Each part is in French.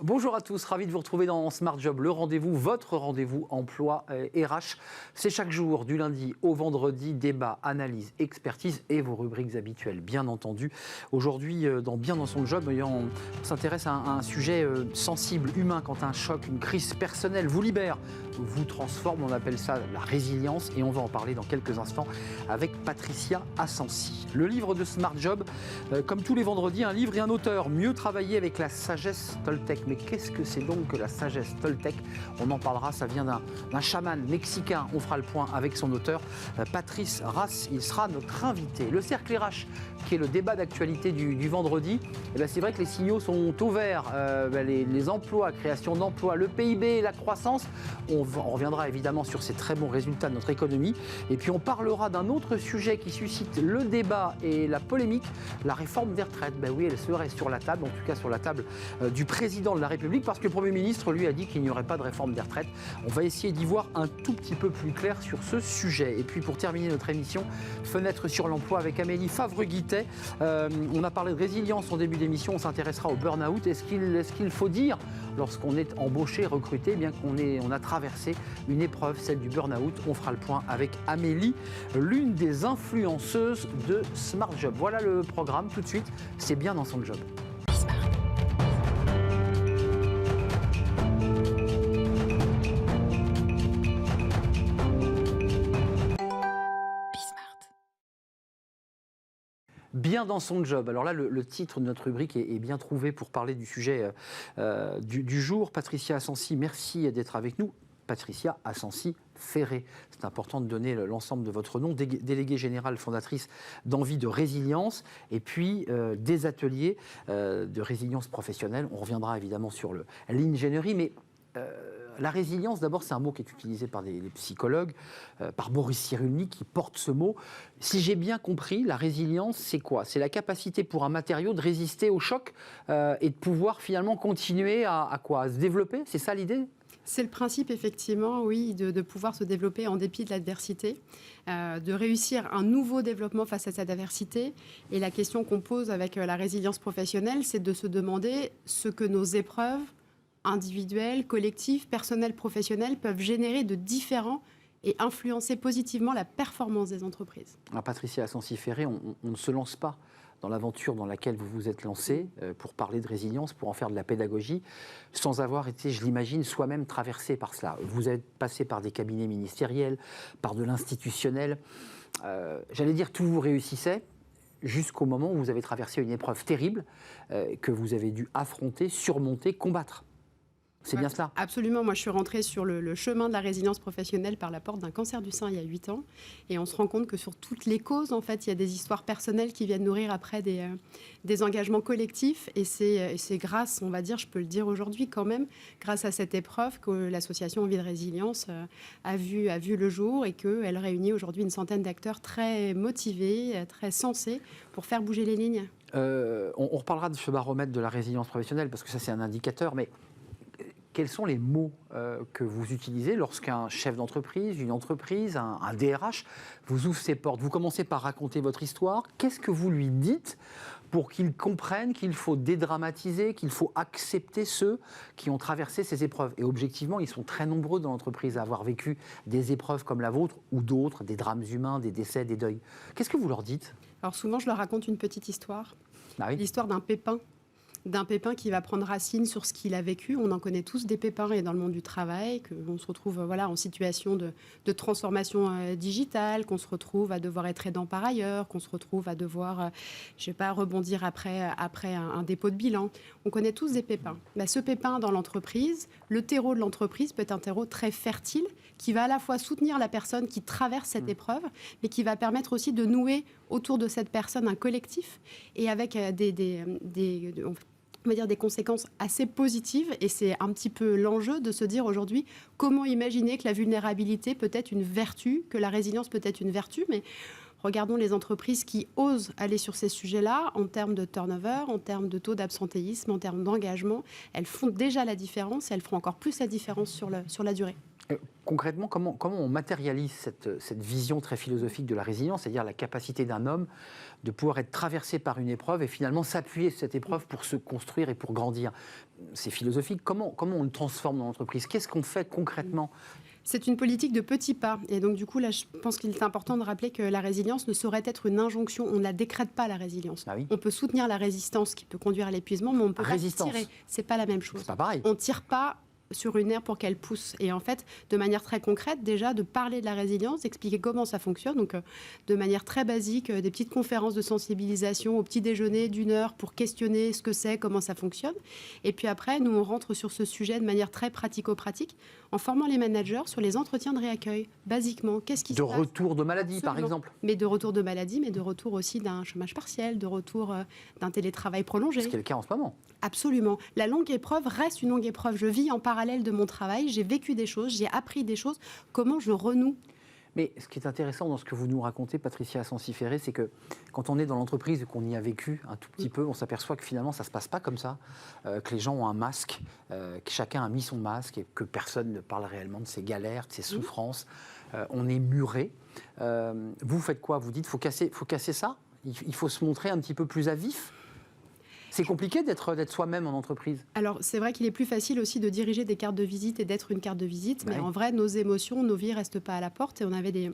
Bonjour à tous, ravi de vous retrouver dans Smart Job, le rendez-vous, votre rendez-vous emploi RH. C'est chaque jour, du lundi au vendredi, débat, analyse, expertise et vos rubriques habituelles, bien entendu. Aujourd'hui, dans Bien dans son job, on s'intéresse à un sujet sensible, humain, quand un choc, une crise personnelle vous libère, vous transforme, on appelle ça la résilience et on va en parler dans quelques instants avec Patricia Asensi. Le livre de Smart Job, comme tous les vendredis, un livre et un auteur, mieux travailler avec la sagesse Toltec. Mais qu'est-ce que c'est donc que la sagesse Toltec? On en parlera, ça vient d'un chaman mexicain. On fera le point avec son auteur, Patrice Rass. Il sera notre invité. Le cercle RH, qui est le débat d'actualité du vendredi, c'est vrai que les signaux sont au vert. Les emplois, création d'emplois, le PIB, la croissance. On reviendra évidemment sur ces très bons résultats de notre économie. Et puis on parlera d'un autre sujet qui suscite le débat et la polémique, la réforme des retraites. Oui, elle serait sur la table, en tout cas sur la table du président de la République, parce que le Premier ministre, lui, a dit qu'il n'y aurait pas de réforme des retraites. On va essayer d'y voir un tout petit peu plus clair sur ce sujet. Et puis pour terminer notre émission, fenêtre sur l'emploi avec Amélie Favre-Guittet. On a parlé de résilience en début d'émission, on s'intéressera au burn-out. Est-ce qu'il faut dire, lorsqu'on est embauché, recruté, bien qu'on a traversé une épreuve, celle du burn-out? On fera le point avec Amélie, l'une des influenceuses de Smart Job. Voilà le programme, tout de suite, c'est Bien dans son job. Bien dans son job. Alors là, le titre de notre rubrique est bien trouvé pour parler du sujet du jour. Patricia Asensi, merci d'être avec nous. Patricia Asensi Ferré. C'est important de donner l'ensemble de votre nom. Déléguée générale fondatrice d'Envie de Résilience et puis des ateliers de résilience professionnelle. On reviendra évidemment sur l'ingénierie, mais la résilience, d'abord, c'est un mot qui est utilisé par les psychologues, par Boris Cyrulnik qui porte ce mot. Si j'ai bien compris, la résilience, c'est quoi? C'est la capacité pour un matériau de résister au choc et de pouvoir finalement continuer à se développer. C'est ça l'idée? C'est le principe, effectivement, oui, de pouvoir se développer en dépit de l'adversité, de réussir un nouveau développement face à cette adversité. Et la question qu'on pose avec la résilience professionnelle, c'est de se demander ce que nos épreuves individuelles, collectives, personnelles, professionnelles peuvent générer de différents et influencer positivement la performance des entreprises. Alors, Patricia Asensi Ferré, on ne se lance pas dans l'aventure dans laquelle vous vous êtes lancée pour parler de résilience, pour en faire de la pédagogie, sans avoir été, je l'imagine, soi-même traversé par cela. Vous êtes passé par des cabinets ministériels, par de l'institutionnel. J'allais dire, tout vous réussissait, jusqu'au moment où vous avez traversé une épreuve terrible que vous avez dû affronter, surmonter, combattre. C'est bien cela? Absolument. Moi, je suis rentrée sur le chemin de la résilience professionnelle par la porte d'un cancer du sein il y a 8 ans. Et on se rend compte que sur toutes les causes, en fait, il y a des histoires personnelles qui viennent nourrir après des engagements collectifs. Et c'est grâce, on va dire, je peux le dire aujourd'hui quand même, grâce à cette épreuve que l'association Envie de Résilience a vu le jour et qu'elle réunit aujourd'hui une centaine d'acteurs très motivés, très sensés pour faire bouger les lignes. On reparlera de ce baromètre de la résilience professionnelle parce que ça, c'est un indicateur, mais quels sont les mots que vous utilisez lorsqu'un chef d'entreprise, une entreprise, un DRH vous ouvre ses portes? Vous commencez par raconter votre histoire. Qu'est-ce que vous lui dites pour qu'il comprenne qu'il faut dédramatiser, qu'il faut accepter ceux qui ont traversé ces épreuves? Et objectivement, ils sont très nombreux dans l'entreprise à avoir vécu des épreuves comme la vôtre ou d'autres, des drames humains, des décès, des deuils. Qu'est-ce que vous leur dites? Alors souvent, je leur raconte une petite histoire. Ah oui. L'histoire d'un pépin qui va prendre racine sur ce qu'il a vécu. On en connaît tous des pépins et dans le monde du travail, qu'on se retrouve en situation de transformation digitale, qu'on se retrouve à devoir être aidant par ailleurs, qu'on se retrouve à devoir, rebondir après un dépôt de bilan. On connaît tous des pépins. Ce pépin dans l'entreprise, le terreau de l'entreprise peut être un terreau très fertile qui va à la fois soutenir la personne qui traverse cette épreuve, mais qui va permettre aussi de nouer autour de cette personne un collectif et avec on va dire des conséquences assez positives. Et c'est un petit peu l'enjeu de se dire aujourd'hui comment imaginer que la vulnérabilité peut être une vertu, que la résilience peut être une vertu. Mais regardons les entreprises qui osent aller sur ces sujets-là en termes de turnover, en termes de taux d'absentéisme, en termes d'engagement. Elles font déjà la différence et elles feront encore plus la différence sur la durée. Concrètement, comment on matérialise cette vision très philosophique de la résilience, c'est-à-dire la capacité d'un homme de pouvoir être traversé par une épreuve et finalement s'appuyer sur cette épreuve pour se construire et pour grandir? C'est philosophique. Comment on le transforme dans l'entreprise? Qu'est-ce qu'on fait concrètement? C'est une politique de petits pas. Et donc, du coup, là, je pense qu'il est important de rappeler que la résilience ne saurait être une injonction. On ne la décrète pas, la résilience. Ah oui. On peut soutenir la résistance qui peut conduire à l'épuisement, mais on ne peut Résistance. pas tirer. Ce n'est pas la même chose. C'est pas pareil. On ne tire pas sur une herbe pour qu'elle pousse. Et en fait, de manière très concrète, déjà, de parler de la résilience, d'expliquer comment ça fonctionne. Donc, de manière très basique, des petites conférences de sensibilisation au petit déjeuner d'1 heure pour questionner ce que c'est, comment ça fonctionne. Et puis après, nous, on rentre sur ce sujet de manière très pratico-pratique en formant les managers sur les entretiens de réaccueil. Basiquement, qu'est-ce qui se passe ? De retour de maladie, Absolument. par exemple. Mais de retour de maladie, mais de retour aussi d'un chômage partiel, de retour d'un télétravail prolongé. Ce qui est le cas en ce moment. Absolument. La longue épreuve reste une longue épreuve. Je vis en parallèle de mon travail, j'ai vécu des choses, j'ai appris des choses. Comment je renoue ? Mais ce qui est intéressant dans ce que vous nous racontez, Patricia Sansiféré, c'est que quand on est dans l'entreprise et qu'on y a vécu un tout petit peu, on s'aperçoit que finalement ça ne se passe pas comme ça, que les gens ont un masque, que chacun a mis son masque et que personne ne parle réellement de ses galères, de ses souffrances. On est muré. Vous faites quoi? Vous dites faut casser ça? Il faut se montrer un petit peu plus à vif? C'est compliqué d'être soi-même en entreprise. Alors, c'est vrai qu'il est plus facile aussi de diriger des cartes de visite et d'être une carte de visite, mais Ouais. en vrai, nos émotions, nos vies ne restent pas à la porte. Et on avait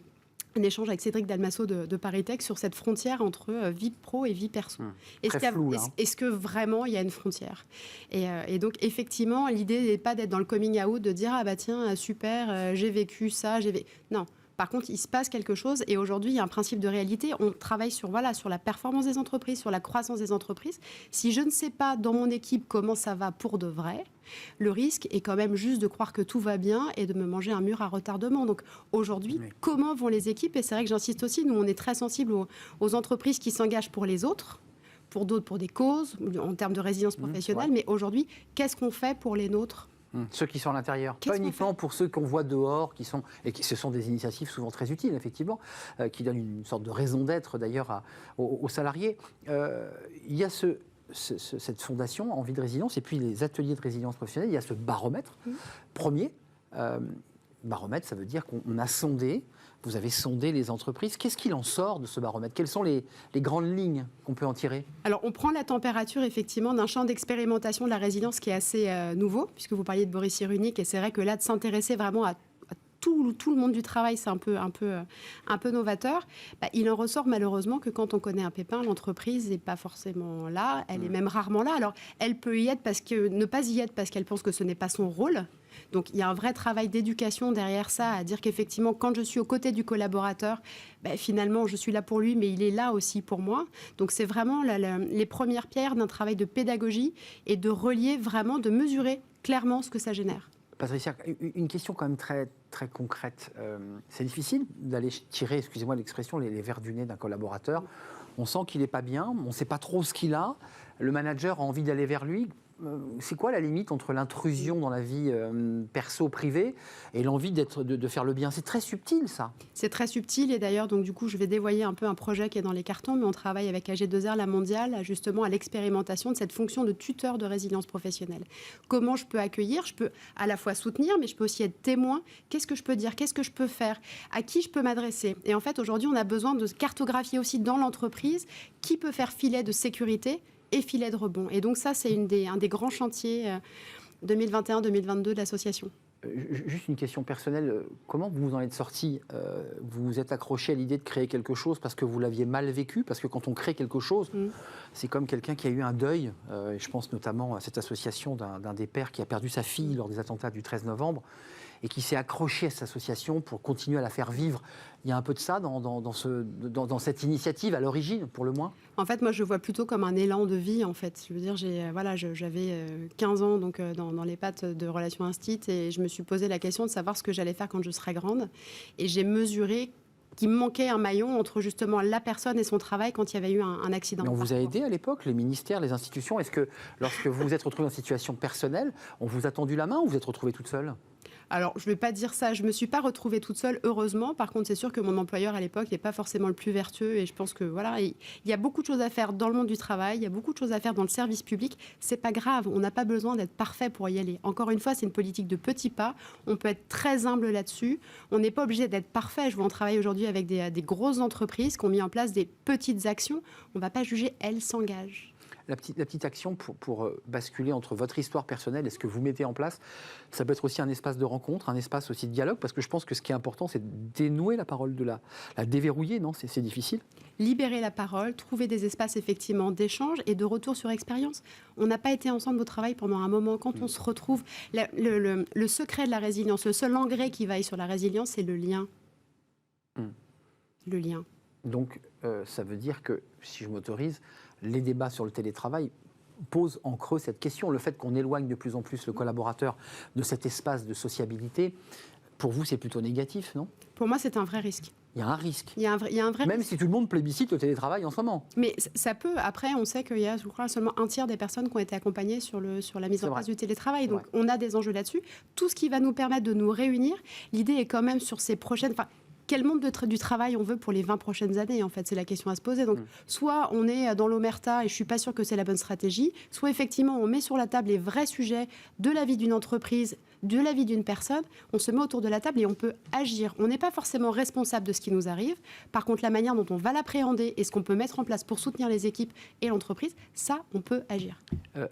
un échange avec Cédric Dalmasso de Paritech sur cette frontière entre vie pro et vie perso. Très flou, là. Est-ce que vraiment il y a une frontière ? Et donc, effectivement, l'idée n'est pas d'être dans le coming out, de dire « Ah bah tiens, super, j'ai vécu ça, Non. Par contre, il se passe quelque chose et aujourd'hui, il y a un principe de réalité. On travaille sur la performance des entreprises, sur la croissance des entreprises. Si je ne sais pas dans mon équipe comment ça va pour de vrai, le risque est quand même juste de croire que tout va bien et de me manger un mur à retardement. Donc aujourd'hui, comment vont les équipes ? Et c'est vrai que j'insiste aussi, nous, on est très sensibles aux entreprises qui s'engagent pour les autres, pour d'autres, pour des causes, en termes de résilience professionnelle. Mais aujourd'hui, qu'est-ce qu'on fait pour les nôtres ? Ceux qui sont à l'intérieur, pas uniquement pour ceux qu'on voit dehors, ce sont des initiatives souvent très utiles, effectivement, qui donnent une sorte de raison d'être d'ailleurs aux salariés. Il y a cette fondation Envie de résilience et puis les ateliers de résilience professionnelle, il y a ce baromètre premier. Baromètre, ça veut dire qu'on a sondé, vous avez sondé les entreprises. Qu'est-ce qu'il en sort de ce baromètre? Quelles sont les grandes lignes qu'on peut en tirer? Alors, on prend la température, effectivement, d'un champ d'expérimentation de la résilience qui est assez nouveau, puisque vous parliez de Boris Cyrulnik, et c'est vrai que là, de s'intéresser vraiment à tout le monde du travail, c'est un peu novateur. Il en ressort malheureusement que quand on connaît un pépin, l'entreprise n'est pas forcément là, elle est même rarement là. Alors, elle peut y être ne pas y être parce qu'elle pense que ce n'est pas son rôle. Donc, il y a un vrai travail d'éducation derrière ça, à dire qu'effectivement, quand je suis aux côtés du collaborateur, finalement, je suis là pour lui, mais il est là aussi pour moi. Donc, c'est vraiment les premières pierres d'un travail de pédagogie et de relier vraiment, de mesurer clairement ce que ça génère. Patricia, une question quand même très, très concrète. C'est difficile d'aller tirer, excusez-moi l'expression, les vers du nez d'un collaborateur. On sent qu'il n'est pas bien, on ne sait pas trop ce qu'il a. Le manager a envie d'aller vers lui. C'est quoi la limite entre l'intrusion dans la vie perso-privée et l'envie de faire le bien? C'est très subtil, ça. C'est très subtil et d'ailleurs, donc du coup, je vais dévoyer un peu un projet qui est dans les cartons, mais on travaille avec AG2R, la mondiale, justement à l'expérimentation de cette fonction de tuteur de résilience professionnelle. Comment je peux accueillir? Je peux à la fois soutenir, mais je peux aussi être témoin. Qu'est-ce que je peux dire? Qu'est-ce que je peux faire? À qui je peux m'adresser? Et en fait, aujourd'hui, on a besoin de cartographier aussi dans l'entreprise qui peut faire filet de sécurité et filet de rebond. Et donc ça, c'est un des grands chantiers 2021-2022 de l'association. Juste une question personnelle, comment vous en êtes sorti? Vous vous êtes accroché à l'idée de créer quelque chose parce que vous l'aviez mal vécu? Parce que quand on crée quelque chose, c'est comme quelqu'un qui a eu un deuil. Je pense notamment à cette association d'un des pères qui a perdu sa fille lors des attentats du 13 novembre et qui s'est accroché à cette association pour continuer à la faire vivre. Il y a un peu de ça dans cette initiative à l'origine, pour le moins? En fait, moi, je le vois plutôt comme un élan de vie, en fait. Je veux dire, j'avais 15 ans donc, dans les pattes de Relations Instit et je me suis posé la question de savoir ce que j'allais faire quand je serais grande. Et j'ai mesuré qu'il me manquait un maillon entre justement la personne et son travail quand il y avait eu un accident. Mais on vous a aidé à l'époque, les ministères, les institutions? Est-ce que lorsque vous vous êtes retrouvée en situation personnelle, on vous a tendu la main ou vous êtes retrouvée toute seule? Alors, je ne vais pas dire ça. Je ne me suis pas retrouvée toute seule, heureusement. Par contre, c'est sûr que mon employeur, à l'époque, n'est pas forcément le plus vertueux. Et je pense que, voilà, il y a beaucoup de choses à faire dans le monde du travail. Il y a beaucoup de choses à faire dans le service public. Ce n'est pas grave. On n'a pas besoin d'être parfait pour y aller. Encore une fois, c'est une politique de petits pas. On peut être très humble là-dessus. On n'est pas obligé d'être parfait. Je vois, on travaille aujourd'hui avec des grosses entreprises qui ont mis en place des petites actions. On ne va pas juger, elles s'engagent. La petite action pour basculer entre votre histoire personnelle et ce que vous mettez en place, ça peut être aussi un espace de rencontre, un espace aussi de dialogue, parce que je pense que ce qui est important, c'est de dénouer la parole, la déverrouiller, non ? C'est difficile. Libérer la parole, trouver des espaces effectivement d'échange et de retour sur expérience. On n'a pas été ensemble au travail pendant un moment. Quand on se retrouve, le secret de la résilience, le seul engrais qui vaille sur la résilience, c'est le lien. Le lien. Donc, ça veut dire que, si je m'autorise, les débats sur le télétravail posent en creux cette question. Le fait qu'on éloigne de plus en plus le collaborateur de cet espace de sociabilité, pour vous, c'est plutôt négatif, non ? Pour moi, c'est un vrai risque. Il y a un risque. Il y a un vrai Même risque. si tout le monde plébiscite le télétravail en ce moment. Mais ça peut. Après, on sait qu'il y a, je crois, seulement un tiers des personnes qui ont été accompagnées sur la mise en place du télétravail. Donc, on a des enjeux là-dessus. Tout ce qui va nous permettre de nous réunir, l'idée est quand même sur ces prochaines... Quel monde du travail on veut pour les 20 prochaines années, en fait, c'est la question à se poser. Donc, soit on est dans l'omerta, et je ne suis pas sûre que c'est la bonne stratégie, soit effectivement on met sur la table les vrais sujets de la vie d'une entreprise, de la vie d'une personne, on se met autour de la table et on peut agir. On n'est pas forcément responsable de ce qui nous arrive. Par contre, la manière dont on va l'appréhender et ce qu'on peut mettre en place pour soutenir les équipes et l'entreprise, ça, on peut agir.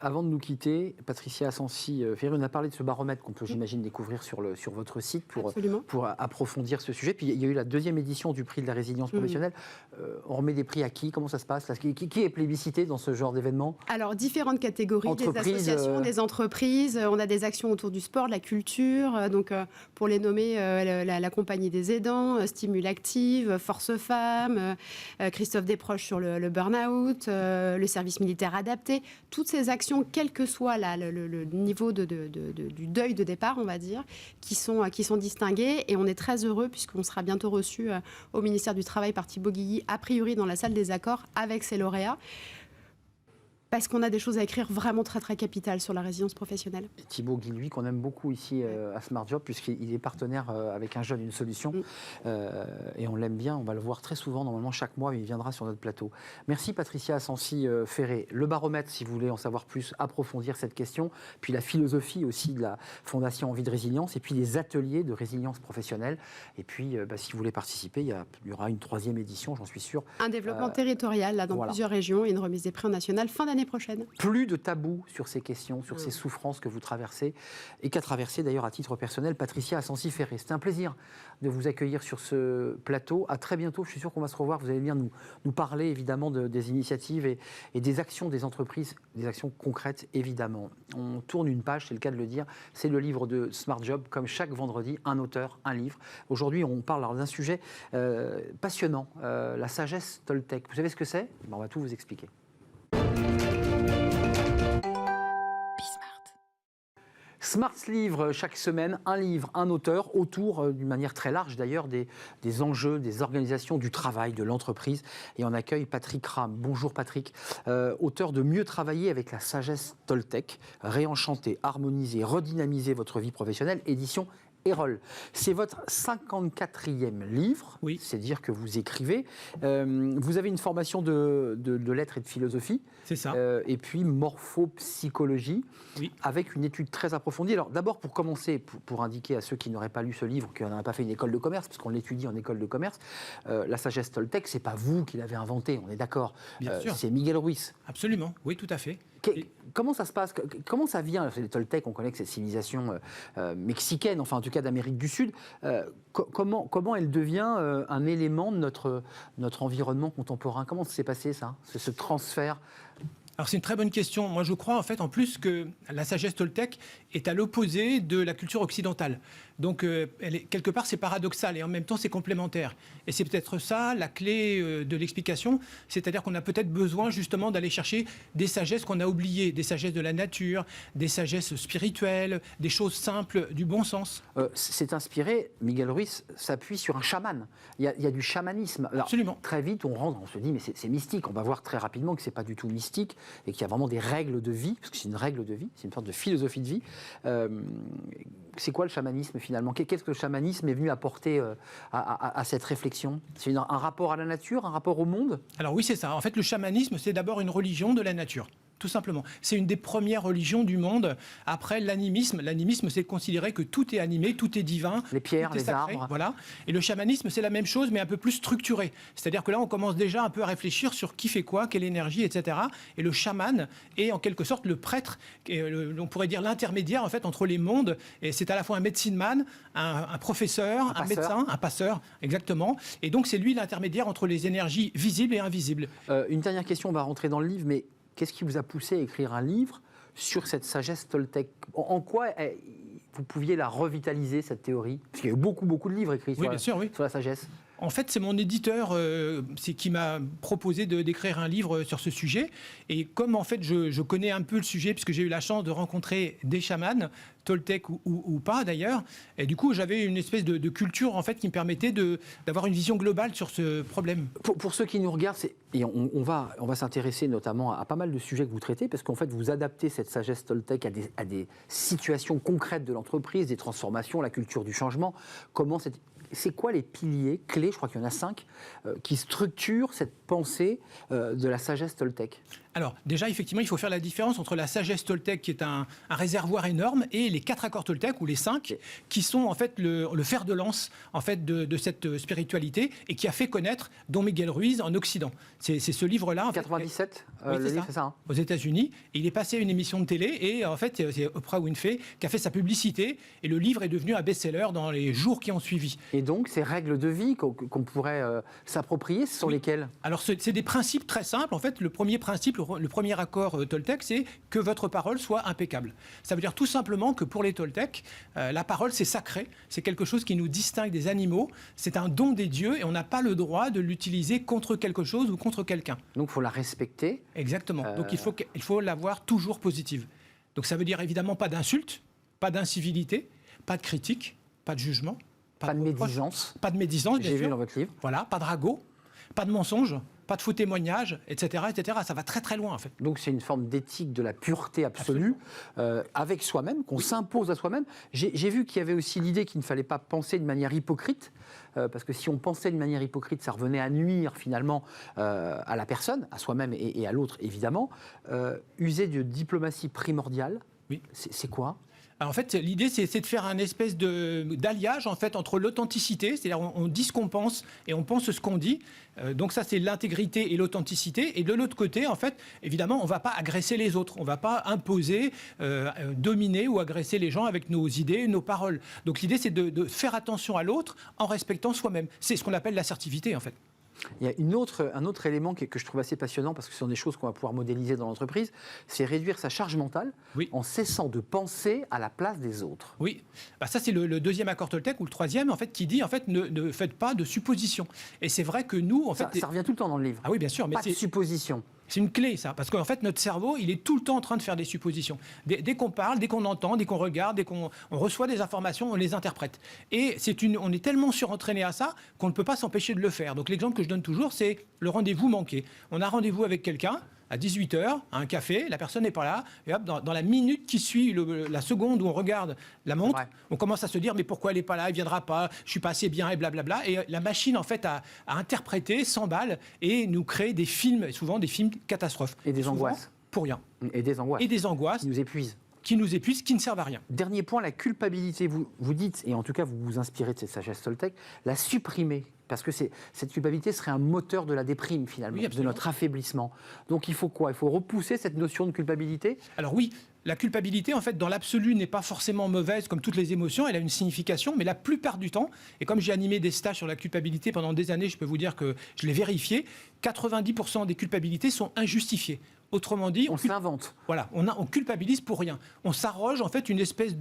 Avant de nous quitter, Patricia Asensi-Ferré, on a parlé de ce baromètre qu'on peut, j'imagine, découvrir sur votre site pour approfondir ce sujet. Puis il y a eu la 2e édition du prix de la résilience professionnelle. On remet des prix à qui ? Comment ça se passe ? Qui est plébiscité dans ce genre d'événement ? Alors, différentes catégories, des associations, des entreprises. On a des actions autour du sport, de la culture. Donc, pour les nommer, la compagnie des aidants, Stimule Active, Force Femmes, Christophe Desproges sur le burn-out, le service militaire adapté. Toutes ces actions, quel que soit le niveau du deuil de départ, on va dire, qui sont distinguées. Et on est très heureux puisqu'on sera bientôt reçu au ministère du Travail par Thibaut Guilly, a priori dans la salle des accords avec ses lauréats. Parce qu'on a des choses à écrire vraiment très très capitales sur la résilience professionnelle. Thibaut Guilly, qu'on aime beaucoup ici à Smart Job, puisqu'il est partenaire avec Un Jeune, une solution. Et on l'aime bien, on va le voir très souvent, normalement chaque mois, il viendra sur notre plateau. Merci Patricia Asensi-Ferré. Le baromètre, si vous voulez en savoir plus, approfondir cette question, puis la philosophie aussi de la Fondation Envie de Résilience, et puis les ateliers de résilience professionnelle. Et puis, si vous voulez participer, il y aura une 3e édition, j'en suis sûr. Un développement territorial là, dans plusieurs régions et une remise des prix nationale fin d'année prochaine. Plus de tabous sur ces questions, sur ces souffrances que vous traversez et qu'a traversé d'ailleurs à titre personnel Patricia Asensi-Ferré. C'était un plaisir de vous accueillir sur ce plateau. À très bientôt, je suis sûr qu'on va se revoir. Vous allez venir nous parler évidemment des initiatives et des actions des entreprises, des actions concrètes évidemment. On tourne une page, c'est le cas de le dire, c'est le livre de Smart Job, comme chaque vendredi, un auteur, un livre. Aujourd'hui, on parle d'un sujet passionnant, la sagesse Toltec. Vous savez ce que c'est ? On va tout vous expliquer. Smart Livre, chaque semaine, un livre, un auteur, autour, d'une manière très large d'ailleurs, des enjeux, des organisations, du travail, de l'entreprise. Et on accueille Patrick Ram. Bonjour Patrick, auteur de Mieux travailler avec la sagesse Toltec, réenchanter, harmoniser, redynamiser votre vie professionnelle, édition Erol. C'est votre 54e livre, oui. C'est dire que vous écrivez. Vous avez une formation de lettres et de philosophie. C'est ça. Et puis morphopsychologie, oui. Avec une étude très approfondie. Alors d'abord, pour commencer, pour indiquer à ceux qui n'auraient pas lu ce livre, qui n'en auraient pas fait une école de commerce, parce qu'on l'étudie en école de commerce, la sagesse Toltec, c'est pas vous qui l'avez inventée, on est d'accord. Bien sûr. C'est Miguel Ruiz. Absolument, oui, tout à fait. Comment ça se passe ? Comment ça vient ? Les Toltecs, on connaît que c'est civilisation mexicaine, enfin en tout cas d'Amérique du Sud. Comment elle devient un élément de notre environnement contemporain ? Comment ça s'est passé ça, ce transfert ? Alors c'est une très bonne question. Moi je crois en fait en plus que la sagesse Toltec est à l'opposé de la culture occidentale. Donc quelque part c'est paradoxal et en même temps c'est complémentaire. Et c'est peut-être ça la clé de l'explication, c'est-à-dire qu'on a peut-être besoin justement d'aller chercher des sagesses qu'on a oubliées, des sagesses de la nature, des sagesses spirituelles, des choses simples, du bon sens. C'est inspiré, Miguel Ruiz s'appuie sur un chaman. Il y a du chamanisme. Alors, absolument. Très vite on se dit mais c'est mystique. On va voir très rapidement que c'est pas du tout mystique. et qu'il y a vraiment des règles de vie, parce que c'est une règle de vie, c'est une sorte de philosophie de vie. C'est quoi le chamanisme finalement? Qu'est-ce que le chamanisme est venu apporter à cette réflexion? C'est un rapport à la nature, un rapport au monde? Alors oui, c'est ça. En fait, le chamanisme, c'est d'abord une religion de la nature. Tout simplement. C'est une des premières religions du monde après l'animisme. L'animisme, c'est de considérer que tout est animé, tout est divin. Les pierres, tout est les sacré, arbres. voilà. Et le chamanisme, c'est la même chose, mais un peu plus structuré. C'est-à-dire que là, on commence déjà un peu à réfléchir sur qui fait quoi, quelle énergie, etc. Et le chaman est en quelque sorte le prêtre, on pourrait dire l'intermédiaire en fait entre les mondes. Et c'est à la fois un medicine man, un professeur, un médecin, un passeur, exactement. Et donc, c'est lui l'intermédiaire entre les énergies visibles et invisibles. Une dernière question, on va rentrer dans le livre, mais qu'est-ce qui vous a poussé à écrire un livre sur cette sagesse toltèque? En quoi vous pouviez la revitaliser, cette théorie? Parce qu'il y a eu beaucoup de livres écrits sur la sagesse. En fait, c'est mon éditeur qui m'a proposé d'écrire un livre sur ce sujet. Et comme en fait, je connais un peu le sujet, puisque j'ai eu la chance de rencontrer des chamans, toltèques ou pas d'ailleurs, et du coup, j'avais une espèce de culture en fait qui me permettait d'avoir une vision globale sur ce problème. Pour ceux qui nous regardent, et on va s'intéresser notamment à pas mal de sujets que vous traitez, parce qu'en fait, vous adaptez cette sagesse toltèque à des situations concrètes de l'entreprise, des transformations, la culture du changement. C'est quoi les piliers clés, je crois qu'il y en a 5, qui structurent cette pensée de la sagesse toltèque? Alors, déjà, effectivement, il faut faire la différence entre la sagesse toltèque, qui est un réservoir énorme, et les 4 accords toltèques, ou les 5, qui sont en fait le fer de lance en fait, de cette spiritualité, et qui a fait connaître Don Miguel Ruiz en Occident. C'est ce livre-là. En 97, oui, le livre, c'est ça, hein. Aux États-Unis. Et il est passé à une émission de télé, et en fait, c'est Oprah Winfrey qui a fait sa publicité, et le livre est devenu un best-seller dans les jours qui ont suivi. Et donc, ces règles de vie qu'on pourrait s'approprier, ce sont lesquelles? Alors, c'est des principes très simples. En fait, le premier principe, le premier accord toltèque, c'est que votre parole soit impeccable. Ça veut dire tout simplement que pour les toltèques, la parole, c'est sacré. C'est quelque chose qui nous distingue des animaux. C'est un don des dieux et on n'a pas le droit de l'utiliser contre quelque chose ou contre quelqu'un. Donc, il faut la respecter. Exactement. Donc, il faut l'avoir toujours positive. Donc, ça veut dire évidemment pas d'insultes, pas d'incivilité, pas de critique, pas de jugement. Pas de médisance. Pas de médisance, bien sûr. J'ai vu dans votre livre. Voilà, pas de ragot, pas de mensonge, pas de faux témoignages, etc., etc. Ça va très très loin en fait. Donc c'est une forme d'éthique de la pureté absolue, avec soi-même, qu'on s'impose à soi-même. J'ai vu qu'il y avait aussi l'idée qu'il ne fallait pas penser de manière hypocrite, parce que si on pensait de manière hypocrite, ça revenait à nuire finalement à la personne, à soi-même et à l'autre évidemment. User de diplomatie primordiale, oui. C'est quoi ? Alors en fait, l'idée, c'est de faire un espèce d'alliage en fait, entre l'authenticité, c'est-à-dire on dit ce qu'on pense et on pense ce qu'on dit. Donc ça, c'est l'intégrité et l'authenticité. Et de l'autre côté, en fait, évidemment, on ne va pas agresser les autres. On ne va pas imposer, dominer ou agresser les gens avec nos idées, nos paroles. Donc l'idée, c'est de faire attention à l'autre en respectant soi-même. C'est ce qu'on appelle l'assertivité, en fait. Il y a un autre élément que je trouve assez passionnant, parce que ce sont des choses qu'on va pouvoir modéliser dans l'entreprise, c'est réduire sa charge mentale en cessant de penser à la place des autres. Oui, ça c'est le deuxième accord toltèque, ou le troisième, en fait, qui dit en fait, ne faites pas de suppositions. Et c'est vrai que nous, en fait... Ça revient tout le temps dans le livre. Ah oui, bien sûr. Mais pas de suppositions. C'est une clé, ça, parce qu'en fait, notre cerveau, il est tout le temps en train de faire des suppositions. Dès qu'on parle, dès qu'on entend, dès qu'on regarde, dès qu'on reçoit des informations, on les interprète. Et on est tellement surentraîné à ça qu'on ne peut pas s'empêcher de le faire. Donc l'exemple que je donne toujours, c'est le rendez-vous manqué. On a rendez-vous avec quelqu'un à 18h, à un café, la personne n'est pas là, et hop, dans la minute qui suit la seconde où on regarde la montre, on commence à se dire mais pourquoi elle n'est pas là, elle ne viendra pas, je suis pas assez bien, et blablabla. Et la machine, en fait, a interprété, s'emballe, et nous crée des films, souvent des films catastrophes. Et des angoisses. Pour rien. Et des angoisses. Et des angoisses. Qui nous épuisent. Qui ne servent à rien. Dernier point, la culpabilité. Vous dites, et en tout cas vous vous inspirez de cette sagesse toltèque, la supprimer. Parce que cette culpabilité serait un moteur de la déprime, finalement, de notre affaiblissement. Donc il faut quoi? Il faut repousser cette notion de culpabilité? Alors oui, la culpabilité, en fait, dans l'absolu, n'est pas forcément mauvaise, comme toutes les émotions. Elle a une signification, mais la plupart du temps, et comme j'ai animé des stages sur la culpabilité pendant des années, je peux vous dire que je l'ai vérifié, 90% des culpabilités sont injustifiées. Autrement dit, on s'invente. Voilà, on culpabilise pour rien. On s'arroge en fait une espèce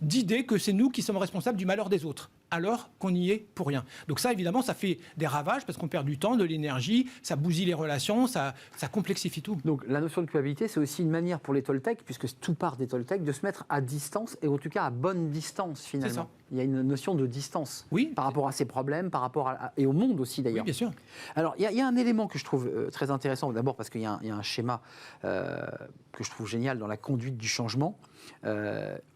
d'idée que c'est nous qui sommes responsables du malheur des autres. alors qu'on y est pour rien. Donc ça, évidemment, ça fait des ravages parce qu'on perd du temps, de l'énergie, ça bousille les relations, ça complexifie tout. Donc la notion de culpabilité, c'est aussi une manière pour les Toltecs, puisque tout part des Toltecs, de se mettre à distance, et en tout cas à bonne distance finalement. C'est ça. Il y a une notion de distance Oui. par rapport à ses problèmes, par rapport et au monde aussi d'ailleurs. Oui, bien sûr. Alors il y a un élément que je trouve très intéressant, d'abord parce qu'il y a un schéma que je trouve génial dans la conduite du changement,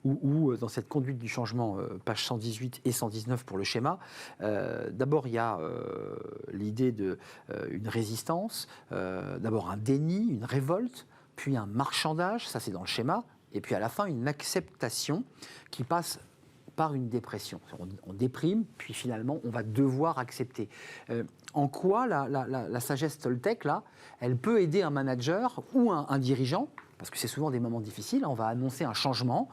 où dans cette conduite du changement, page 118 et 119 pour le schéma, d'abord il y a l'idée d'une résistance, d'abord un déni, une révolte, puis un marchandage, ça c'est dans le schéma, et puis à la fin une acceptation qui passe par une dépression. On déprime, puis finalement on va devoir accepter. En quoi la sagesse Toltec, là, elle peut aider un manager ou un dirigeant, parce que c'est souvent des moments difficiles, on va annoncer un changement,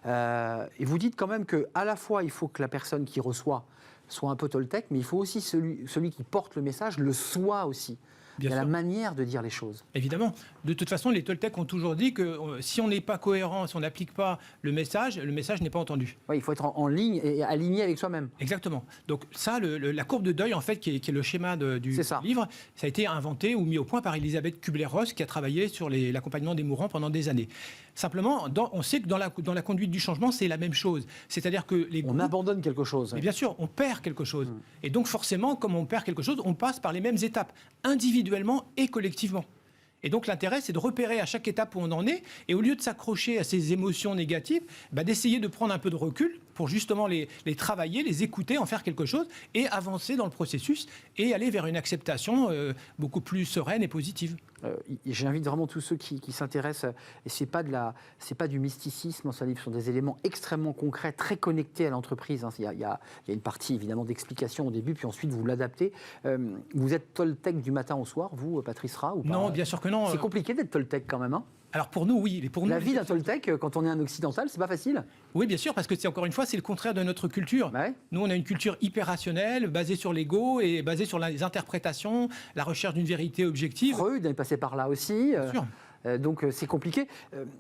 et vous dites quand même qu'à la fois il faut que la personne qui reçoit soit un peu Toltec, mais il faut aussi celui qui porte le message le soit aussi. Il y a la manière de dire les choses. Évidemment. De toute façon, les Toltecs ont toujours dit que si on n'est pas cohérent, si on n'applique pas le message n'est pas entendu. Oui, il faut être en ligne et aligné avec soi-même. Exactement. Donc ça, la courbe de deuil, en fait, qui est le schéma du livre, ça a été inventé ou mis au point par Elisabeth Kubler-Ross, qui a travaillé sur l'accompagnement des mourants pendant des années. Simplement, on sait que dans la conduite du changement, c'est la même chose. C'est-à-dire que les groupes, on abandonne quelque chose. Mais bien sûr, on perd quelque chose. Et donc forcément, comme on perd quelque chose, on passe par les mêmes étapes, individuellement et collectivement. Et donc l'intérêt, c'est de repérer à chaque étape où on en est, et au lieu de s'accrocher à ces émotions négatives, d'essayer de prendre un peu de recul pour justement les travailler, les écouter, en faire quelque chose, et avancer dans le processus, et aller vers une acceptation beaucoup plus sereine et positive. J'invite vraiment tous ceux qui s'intéressent, et c'est pas du mysticisme dans ce livre, ce sont des éléments extrêmement concrets, très connectés à l'entreprise. Il y a une partie évidemment d'explication au début, puis ensuite vous l'adaptez. Vous êtes Toltec du matin au soir, vous, Patrice Ra, ou pas? Non, bien sûr que non. C'est compliqué d'être Toltec quand même, hein? Alors pour nous, oui. Pour nous, la vie d'un Toltec, quand on est un occidental, c'est pas facile. Oui, bien sûr, parce que encore une fois, c'est le contraire de notre culture. Ouais. Nous, on a une culture hyper rationnelle, basée sur l'ego et basée sur les interprétations, la recherche d'une vérité objective. Freud est passé par là aussi. Bien sûr. Donc c'est compliqué.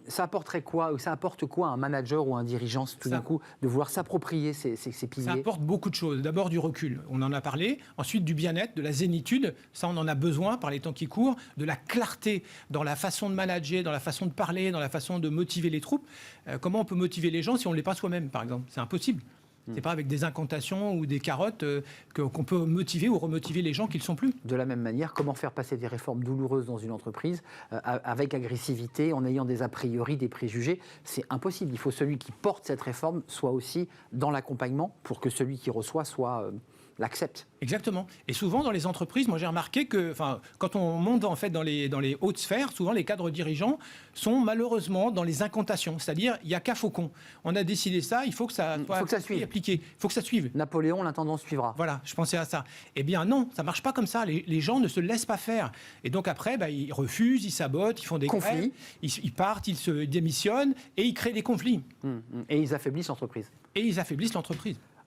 Ça apporterait quoi? Ça apporte quoi à un manager ou un dirigeant tout d'un coup de vouloir s'approprier ces piliers? Ça apporte beaucoup de choses. D'abord du recul, on en a parlé. Ensuite du bien-être, de la zénitude, ça on en a besoin par les temps qui courent. De la clarté dans la façon de manager, dans la façon de parler, dans la façon de motiver les troupes. Comment on peut motiver les gens si on ne l'est pas soi-même, par exemple? C'est impossible. C'est pas avec des incantations ou des carottes qu'on peut motiver ou remotiver les gens qui ne le sont plus. De la même manière, comment faire passer des réformes douloureuses dans une entreprise avec agressivité, en ayant des a priori, des préjugés? C'est impossible. Il faut que celui qui porte cette réforme soit aussi dans l'accompagnement pour que celui qui reçoit l'accepte. Exactement. Et souvent dans les entreprises, moi j'ai remarqué que, quand on monte en fait dans les hautes sphères, souvent les cadres dirigeants sont malheureusement dans les incantations. C'est-à-dire, il n'y a qu'à faucon. On a décidé ça, il faut que ça soit appliqué. Il faut que ça suive. Napoléon, l'intendant suivra. Voilà, je pensais à ça. Eh bien non, ça ne marche pas comme ça. Les gens ne se laissent pas faire. Et donc après, ils refusent, ils sabotent, ils font des conflits. Ils partent, ils se démissionnent et ils créent des conflits. Et ils affaiblissent l'entreprise.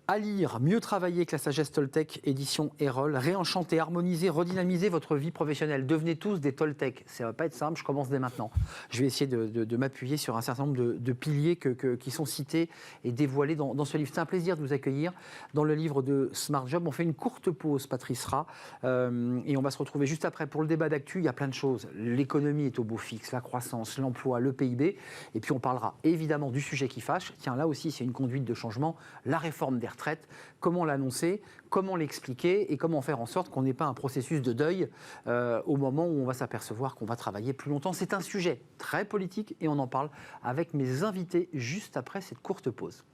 À lire, mieux travailler que la sagesse Toltec, édition Erol, réenchanter, harmoniser, redynamiser votre vie professionnelle. Devenez tous des Toltecs. Ça ne va pas être simple, je commence dès maintenant. Je vais essayer de m'appuyer sur un certain nombre de piliers qui sont cités et dévoilés dans ce livre. C'est un plaisir de vous accueillir dans le livre de Smart Job. On fait une courte pause, Patrice Ra, et on va se retrouver juste après pour le débat d'actu. Il y a plein de choses. L'économie est au beau fixe, la croissance, l'emploi, le PIB. Et puis on parlera évidemment du sujet qui fâche. Tiens, là aussi, c'est une conduite de changement. La réforme des retraites, comment l'annoncer, comment l'expliquer et comment faire en sorte qu'on n'ait pas un processus de deuil au moment où on va s'apercevoir qu'on va travailler plus longtemps. C'est un sujet très politique et on en parle avec mes invités juste après cette courte pause.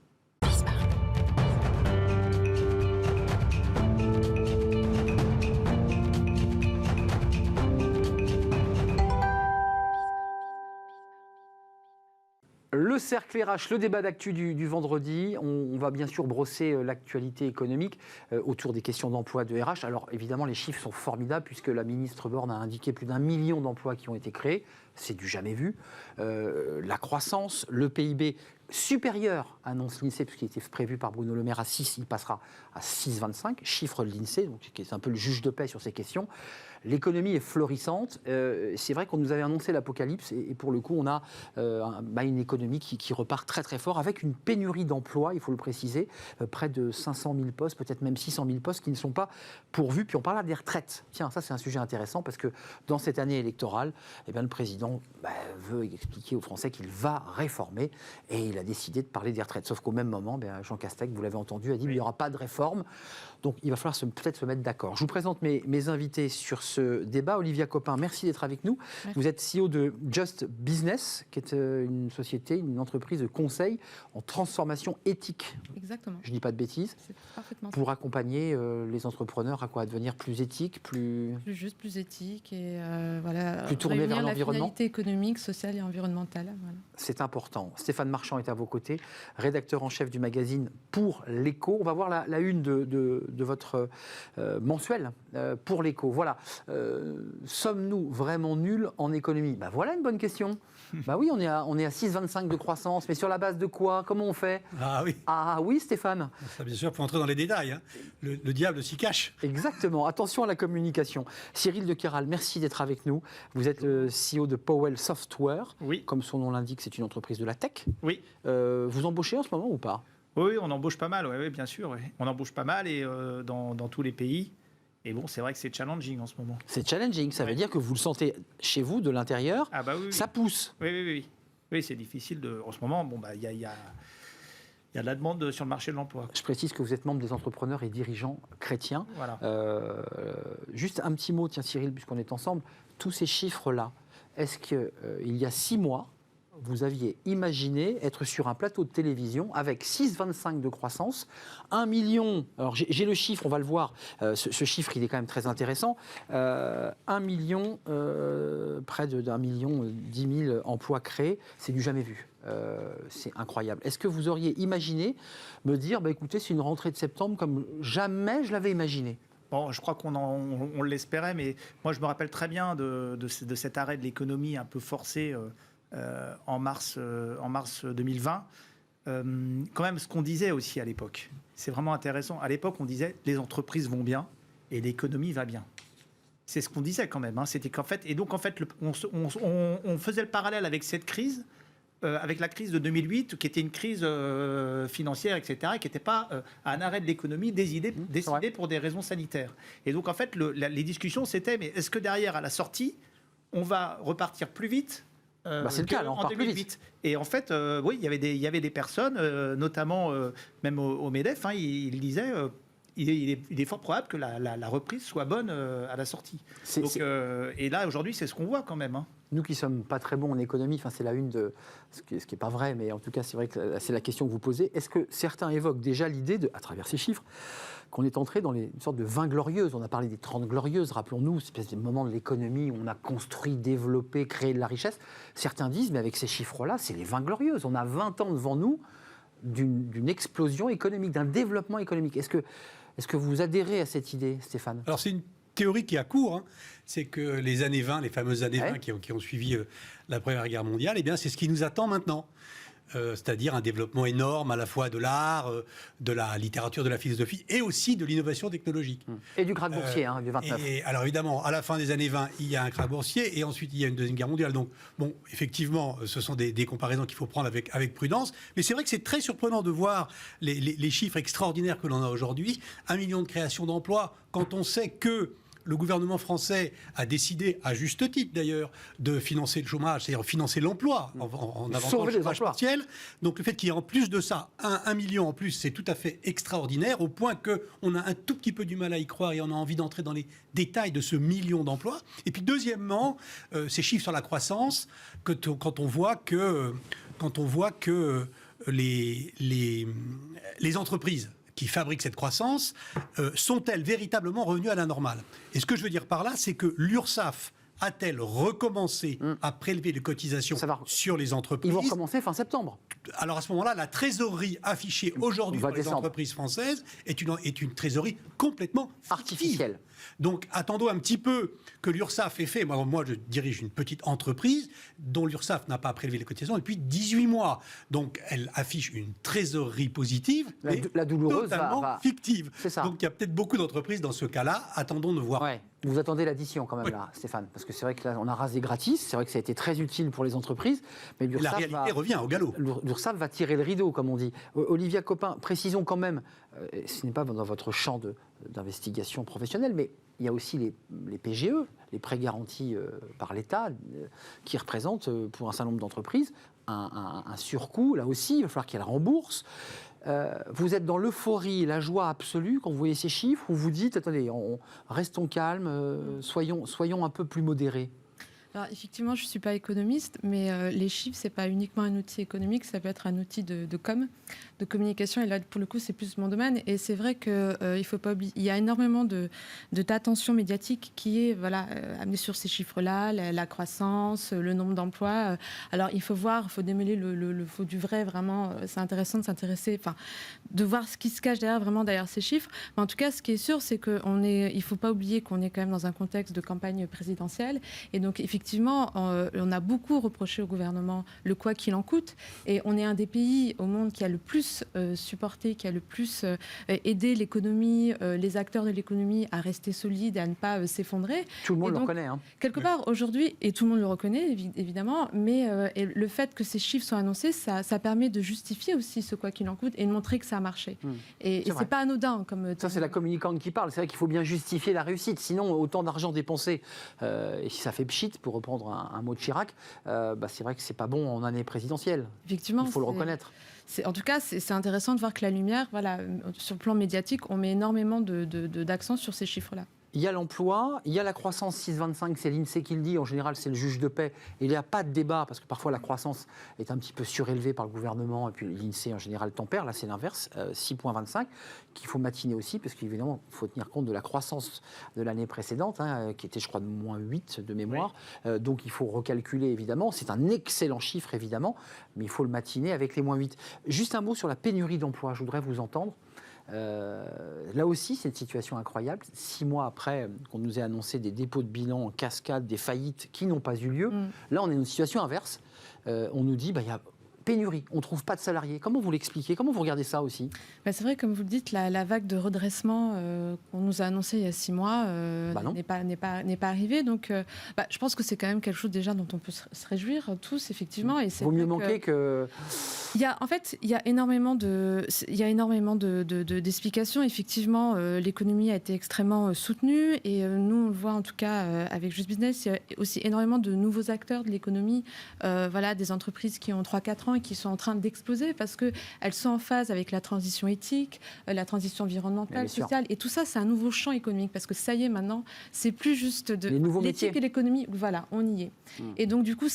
Le cercle RH, le débat d'actu du vendredi. On va bien sûr brosser l'actualité économique autour des questions d'emploi de RH. Alors évidemment, les chiffres sont formidables puisque la ministre Borne a indiqué plus d'1 million d'emplois qui ont été créés. C'est du jamais vu. La croissance, le PIB supérieur, annonce l'INSEE, puisqu'il était prévu par Bruno Le Maire à 6, il passera à 6,25, chiffre de l'INSEE, donc qui est un peu le juge de paix sur ces questions. L'économie est florissante. C'est vrai qu'on nous avait annoncé l'apocalypse et pour le coup, on a une économie qui repart très très fort avec une pénurie d'emplois, il faut le préciser, près de 500 000 postes, peut-être même 600 000 postes qui ne sont pas pourvus. Puis on parle des retraites. Tiens, ça c'est un sujet intéressant parce que dans cette année électorale, le président veut expliquer aux Français qu'il va réformer et il a décidé de parler des retraites. Sauf qu'au même moment, Jean Castex, vous l'avez entendu, a dit qu'il n'y aura pas de réforme. Donc il va falloir peut-être se mettre d'accord. Je vous présente mes invités sur ce débat. Olivia Copin, merci d'être avec nous. Merci. Vous êtes CEO de Just Business, qui est une société, une entreprise de conseil en transformation éthique. Exactement. Je ne dis pas de bêtises. C'est parfaitement pour accompagner les entrepreneurs à devenir plus éthiques, plus juste, plus éthique et plus tourné vers l'environnement. La finalité économique, sociale et environnementale. Voilà. C'est important. Stéphane Marchand est à vos côtés, rédacteur en chef du magazine Pour l'Écho. On va voir la une de votre mensuel Pour l'Écho. Voilà. Sommes-nous vraiment nuls en économie ? Voilà une bonne question. Oui, on est à 6,25 de croissance, mais sur la base de quoi ? Comment on fait ? Ah oui, Stéphane. Ça, bien sûr, pour entrer dans les détails. Hein. Le diable s'y cache. Exactement. Attention à la communication. Cyril de Keral, merci d'être avec nous. Vous êtes le CEO de Powell Software. Oui. Comme son nom l'indique, c'est une entreprise de la tech. Oui. Vous embauchez en ce moment ou pas ? Oui, on embauche pas mal, oui, bien sûr. Oui. On embauche pas mal et dans tous les pays. Et bon, c'est vrai que c'est challenging en ce moment. C'est challenging, ça veut dire que vous le sentez chez vous, de l'intérieur, oui. Ça pousse. Oui. Oui, c'est difficile. En ce moment, il y a de la demande sur le marché de l'emploi. Je précise que vous êtes membre des entrepreneurs et dirigeants chrétiens. Voilà. Juste un petit mot, tiens Cyril, puisqu'on est ensemble. Tous ces chiffres-là, est-ce qu'il y a 6 mois, vous aviez imaginé être sur un plateau de télévision avec 6,25 de croissance, 1 million, alors j'ai le chiffre, on va le voir, ce chiffre il est quand même très intéressant, 1 million, près d'1 million 10 000 emplois créés, c'est du jamais vu. C'est incroyable. Est-ce que vous auriez imaginé me dire, écoutez, c'est une rentrée de septembre comme jamais je l'avais imaginé ? Bon, je crois qu'on l'espérait, mais moi je me rappelle très bien de cet arrêt de l'économie un peu forcé en mars 2020. Quand même, ce qu'on disait aussi à l'époque, c'est vraiment intéressant. À l'époque, on disait les entreprises vont bien et l'économie va bien. C'est ce qu'on disait quand même. Hein. C'était qu'en fait, et donc en fait, on faisait le parallèle avec cette crise. Avec la crise de 2008, qui était une crise financière, etc., qui n'était pas un arrêt de l'économie décidé pour des raisons sanitaires. Et donc, en fait, les discussions, c'était, mais est-ce que derrière, à la sortie, on va repartir plus vite c'est le cas, là, on part plus vite. Et en fait, oui, il y avait des personnes, notamment même au MEDEF, hein, il disait... Il est fort probable que la reprise soit bonne à la sortie. Et là, aujourd'hui, c'est ce qu'on voit quand même. Hein. Nous qui ne sommes pas très bons en économie, c'est la une de... Ce qui n'est pas vrai, mais en tout cas, c'est vrai que c'est la question que vous posez. Est-ce que certains évoquent déjà l'idée, à travers ces chiffres, qu'on est entré dans une sorte de 20 glorieuses ? On a parlé des 30 glorieuses, rappelons-nous, cette espèce de moment de l'économie où on a construit, développé, créé de la richesse. Certains disent, mais avec ces chiffres-là, c'est les 20 glorieuses. On a 20 ans devant nous d'une explosion économique, d'un développement économique. Est-ce que vous adhérez à cette idée, Stéphane ? Alors, c'est une théorie qui a cours. Hein. C'est que les années 20, les fameuses années 20 qui ont suivi la Première Guerre mondiale, c'est ce qui nous attend maintenant. C'est-à-dire un développement énorme à la fois de l'art, de la littérature, de la philosophie et aussi de l'innovation technologique. Et du krach boursier du 29. Et alors évidemment, à la fin des années 20, il y a un krach boursier et ensuite il y a une Deuxième Guerre mondiale. Donc bon, effectivement, ce sont des comparaisons qu'il faut prendre avec prudence. Mais c'est vrai que c'est très surprenant de voir les chiffres extraordinaires que l'on a aujourd'hui. 1 million de créations d'emplois quand on sait que le gouvernement français a décidé, à juste titre d'ailleurs, de financer le chômage, c'est-à-dire financer l'emploi en avançant le chômage partiel. Donc le fait qu'il y ait en plus de ça 1 million en plus, c'est tout à fait extraordinaire, au point qu'on a un tout petit peu du mal à y croire et on a envie d'entrer dans les détails de ce million d'emplois. Et puis deuxièmement, ces chiffres sur la croissance, quand on voit que les entreprises qui fabriquent cette croissance, sont-elles véritablement revenues à la normale ? Et ce que je veux dire par là, c'est que l'URSSAF a-t-elle recommencé à prélever les cotisations sur les entreprises ? Ils vont recommencer fin septembre. alors à ce moment-là, la trésorerie affichée aujourd'hui Va dans les descendre. entreprises françaises est une trésorerie complètement fictive. Artificielle. Donc attendons un petit peu que l'URSSAF ait fait. Moi, je dirige une petite entreprise dont l'URSSAF n'a pas prélevé les cotisations depuis 18 mois. Donc elle affiche une trésorerie positive, mais La douloureuse totalement va... fictive. C'est ça. Donc il y a peut-être beaucoup d'entreprises dans ce cas-là. Attendons de voir. Ouais. Vous attendez l'addition quand même Oui. là, Stéphane, parce que c'est vrai que là, on a rasé gratis, c'est vrai que ça a été très utile pour les entreprises, mais Et la l'URSSAF réalité revient au galop. l'URSSAF va tirer le rideau, comme on dit. Olivia Copin, précisons quand même, ce n'est pas dans votre champ d'investigation professionnelle, mais il y a aussi les PGE, les prêts garantis par l'État, qui représentent pour un certain nombre d'entreprises un surcoût. Là aussi, il va falloir qu'elles remboursent. Vous êtes dans l'euphorie, la joie absolue quand vous voyez ces chiffres, ou vous dites, attendez, restons calmes, soyons un peu plus modérés. Alors, effectivement, je ne suis pas économiste, mais les chiffres, ce n'est pas uniquement un outil économique, ça peut être un outil de communication. Et là, pour le coup, c'est plus mon domaine. Et c'est vrai qu'il faut pas oublier, il y a énormément d'attention médiatique qui est amenée sur ces chiffres-là, la croissance, le nombre d'emplois. Alors, il faut voir, il faut démêler le faux du vrai, vraiment. C'est intéressant de s'intéresser, de voir ce qui se cache derrière ces chiffres. Mais en tout cas, ce qui est sûr, c'est qu'il ne faut pas oublier qu'on est quand même dans un contexte de campagne présidentielle. Et donc, effectivement, on a beaucoup reproché au gouvernement le quoi qu'il en coûte. Et on est un des pays au monde qui a le plus supporté, qui a le plus aidé l'économie, les acteurs de l'économie à rester solides et à ne pas s'effondrer. Tout le monde Et le donc, reconnaît. Hein. Quelque part, aujourd'hui, et tout le monde le reconnaît, évidemment, mais et le fait que ces chiffres soient annoncés, ça permet de justifier aussi ce quoi qu'il en coûte et de montrer que ça a marché. Et C'est vrai. c'est pas anodin. Ça, c'est la communicante qui parle. C'est vrai qu'il faut bien justifier la réussite. Sinon, autant d'argent dépensé, et si ça fait pchit, pour reprendre un mot de Chirac, c'est vrai que c'est pas bon en année présidentielle. Effectivement, Il faut le reconnaître. En tout cas, c'est intéressant de voir que la lumière, sur le plan médiatique, on met énormément d'accent sur ces chiffres-là. Il y a l'emploi, il y a la croissance 6,25, c'est l'INSEE qui le dit, en général c'est le juge de paix. Il n'y a pas de débat, parce que parfois la croissance est un petit peu surélevée par le gouvernement, et puis l'INSEE en général tempère, là c'est l'inverse, 6,25, qu'il faut matiner aussi, parce qu'évidemment il faut tenir compte de la croissance de l'année précédente, qui était je crois de moins 8 de mémoire, donc il faut recalculer évidemment, c'est un excellent chiffre évidemment, mais il faut le matiner avec les moins 8. Juste un mot sur la pénurie d'emploi, je voudrais vous entendre. Là aussi, c'est une situation incroyable. 6 mois après qu'on nous ait annoncé des dépôts de bilan en cascade, des faillites qui n'ont pas eu lieu, là, on est dans une situation inverse. On nous dit, il y a pénurie, on ne trouve pas de salariés. Comment vous l'expliquez? Comment vous regardez ça aussi? C'est vrai, comme vous le dites, la vague de redressement qu'on nous a annoncée il y a 6 mois n'est pas arrivée. Donc, je pense que c'est quand même quelque chose déjà dont on peut se réjouir tous, effectivement. Et Vaut mieux manquer que... Il y a énormément d'explications. Effectivement, l'économie a été extrêmement soutenue et nous, on le voit en tout cas avec Just Business, il y a aussi énormément de nouveaux acteurs de l'économie, des entreprises qui ont 3-4 ans et qui sont en train d'exploser parce qu'elles sont en phase avec la transition éthique, la transition environnementale, sociale. Et tout ça, c'est un nouveau champ économique parce que ça y est, maintenant, c'est plus juste de l'éthique et l'économie. Voilà, on y est. Et donc, du coup,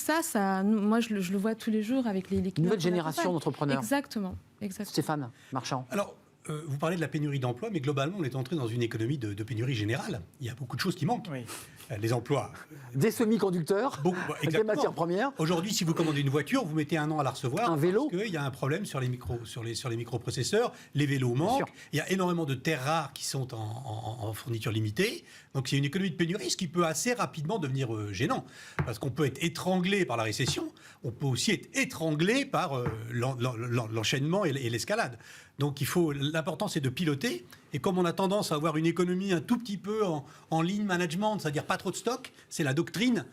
moi, je le vois tous les jours avec les clients. Nouvelle génération d'entrepreneurs. Exactement. Stéphane Marchand. Alors, vous parlez de la pénurie d'emplois, mais globalement, on est entré dans une économie de pénurie générale. Il y a beaucoup de choses qui manquent. Oui. Les emplois. Des semi-conducteurs, des matières premières. Aujourd'hui, si vous commandez une voiture, vous mettez 1 an à la recevoir. Un vélo. Parce qu'il y a un problème sur les microprocesseurs. Les vélos manquent. Il y a énormément de terres rares qui sont en fourniture limitée. Donc, c'est une économie de pénurie, ce qui peut assez rapidement devenir gênant. Parce qu'on peut être étranglé par la récession. On peut aussi être étranglé par l'enchaînement et l'escalade. Donc, l'important, c'est de piloter. Et comme on a tendance à avoir une économie un tout petit peu en lean management, c'est-à-dire pas trop de stock, c'est la doctrine,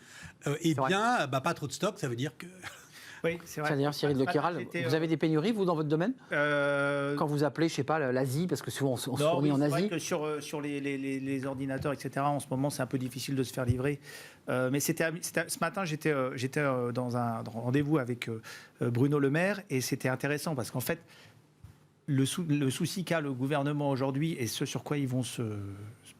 pas trop de stock, ça veut dire que... Oui, c'est vrai. C'est-à-dire, Cyril de Keral, vous avez des pénuries, vous, dans votre domaine Quand vous appelez, je sais pas, l'Asie, parce que souvent on se fournit en Asie. C'est vrai que sur les ordinateurs, etc., en ce moment, c'est un peu difficile de se faire livrer. Mais ce matin, j'étais dans un rendez-vous avec Bruno Le Maire, et c'était intéressant, parce qu'en fait, le souci qu'a le gouvernement aujourd'hui, et ce sur quoi ils vont se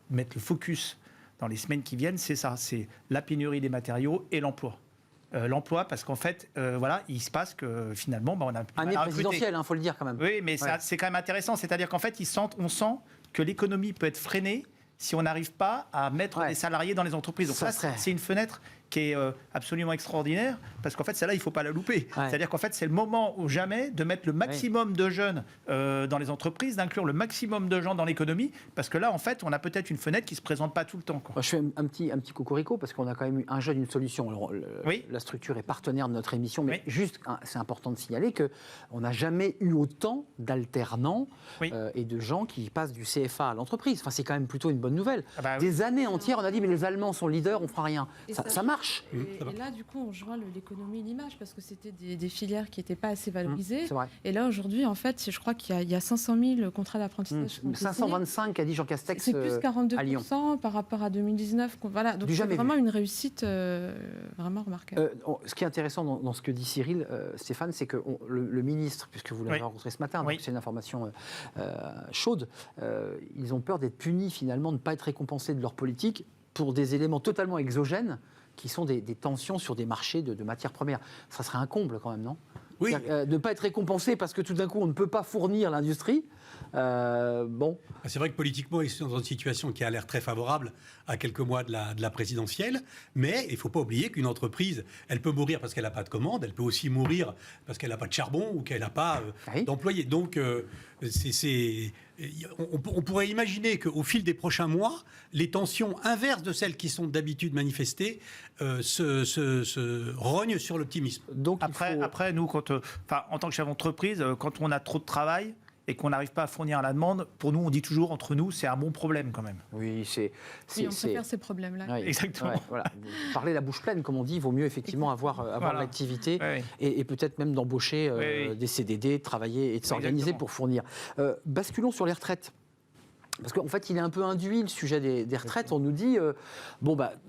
mettre le focus dans les semaines qui viennent, c'est ça, c'est la pénurie des matériaux et l'emploi. L'emploi, parce qu'en fait, il se passe que finalement, on a année présidentielle, faut le dire quand même. Oui, mais c'est quand même intéressant. C'est-à-dire qu'en fait, on sent que l'économie peut être freinée si on n'arrive pas à mettre des salariés dans les entreprises. Donc ça c'est une fenêtre qui est absolument extraordinaire, parce qu'en fait, celle-là, il ne faut pas la louper. Ouais. C'est-à-dire qu'en fait, c'est le moment ou jamais de mettre le maximum de jeunes dans les entreprises, d'inclure le maximum de gens dans l'économie, parce que là, en fait, on a peut-être une fenêtre qui ne se présente pas tout le temps, quoi. Moi, je fais un petit cocorico parce qu'on a quand même eu un jeune, une solution. Alors, Oui. La structure est partenaire de notre émission, mais Oui. juste, c'est important de signaler qu'on n'a jamais eu autant d'alternants Oui. et de gens qui passent du CFA à l'entreprise. Enfin, c'est quand même plutôt une bonne nouvelle. Ah bah oui. Des années entières, on a dit mais les Allemands sont leaders, on fera rien. Et Ça marche. Et là, du coup, on joint l'économie et l'image parce que c'était des filières qui n'étaient pas assez valorisées. C'est vrai. Et là, aujourd'hui, en fait, je crois qu'il y a 500 000 contrats d'apprentissage. qui ont été signés. 525 a dit Jean Castex C'est plus à Lyon. 42% par rapport à 2019. Voilà, donc Du c'est jamais vraiment une réussite vraiment remarquable. Ce qui est intéressant dans ce que dit Cyril, Stéphane, c'est que le ministre, puisque vous l'avez Oui. rencontré ce matin, Oui. donc c'est une information chaude, ils ont peur d'être punis finalement, de ne pas être récompensés de leur politique pour des éléments totalement exogènes qui sont des tensions sur des marchés de matières premières. Ça serait un comble quand même, non ? Oui. C'est-à-dire, de ne pas être récompensé parce que tout d'un coup on ne peut pas fournir l'industrie. Bon, C'est vrai que politiquement, ils sont dans une situation qui a l'air très favorable à quelques mois de la présidentielle, mais il ne faut pas oublier qu'une entreprise, elle peut mourir parce qu'elle n'a pas de commande, elle peut aussi mourir parce qu'elle n'a pas de charbon ou qu'elle n'a pas Oui. d'employés. Donc, on pourrait imaginer qu'au fil des prochains mois, les tensions inverses de celles qui sont d'habitude manifestées se rognent sur l'optimisme. donc Après, nous, en tant que chef d'entreprise, quand on a trop de travail et qu'on n'arrive pas à fournir à la demande, pour nous, on dit toujours entre nous, c'est un bon problème quand même. oui, Oui, on préfère ces problèmes-là. Oui, Exactement. voilà. Parler la bouche pleine, comme on dit, il vaut mieux effectivement avoir Voilà. l'activité Oui. et peut-être même d'embaucher Oui. des CDD, de travailler et de s'organiser Exactement. pour fournir. Basculons sur les retraites. Parce qu'en fait, il est un peu induit, le sujet des retraites. On nous dit,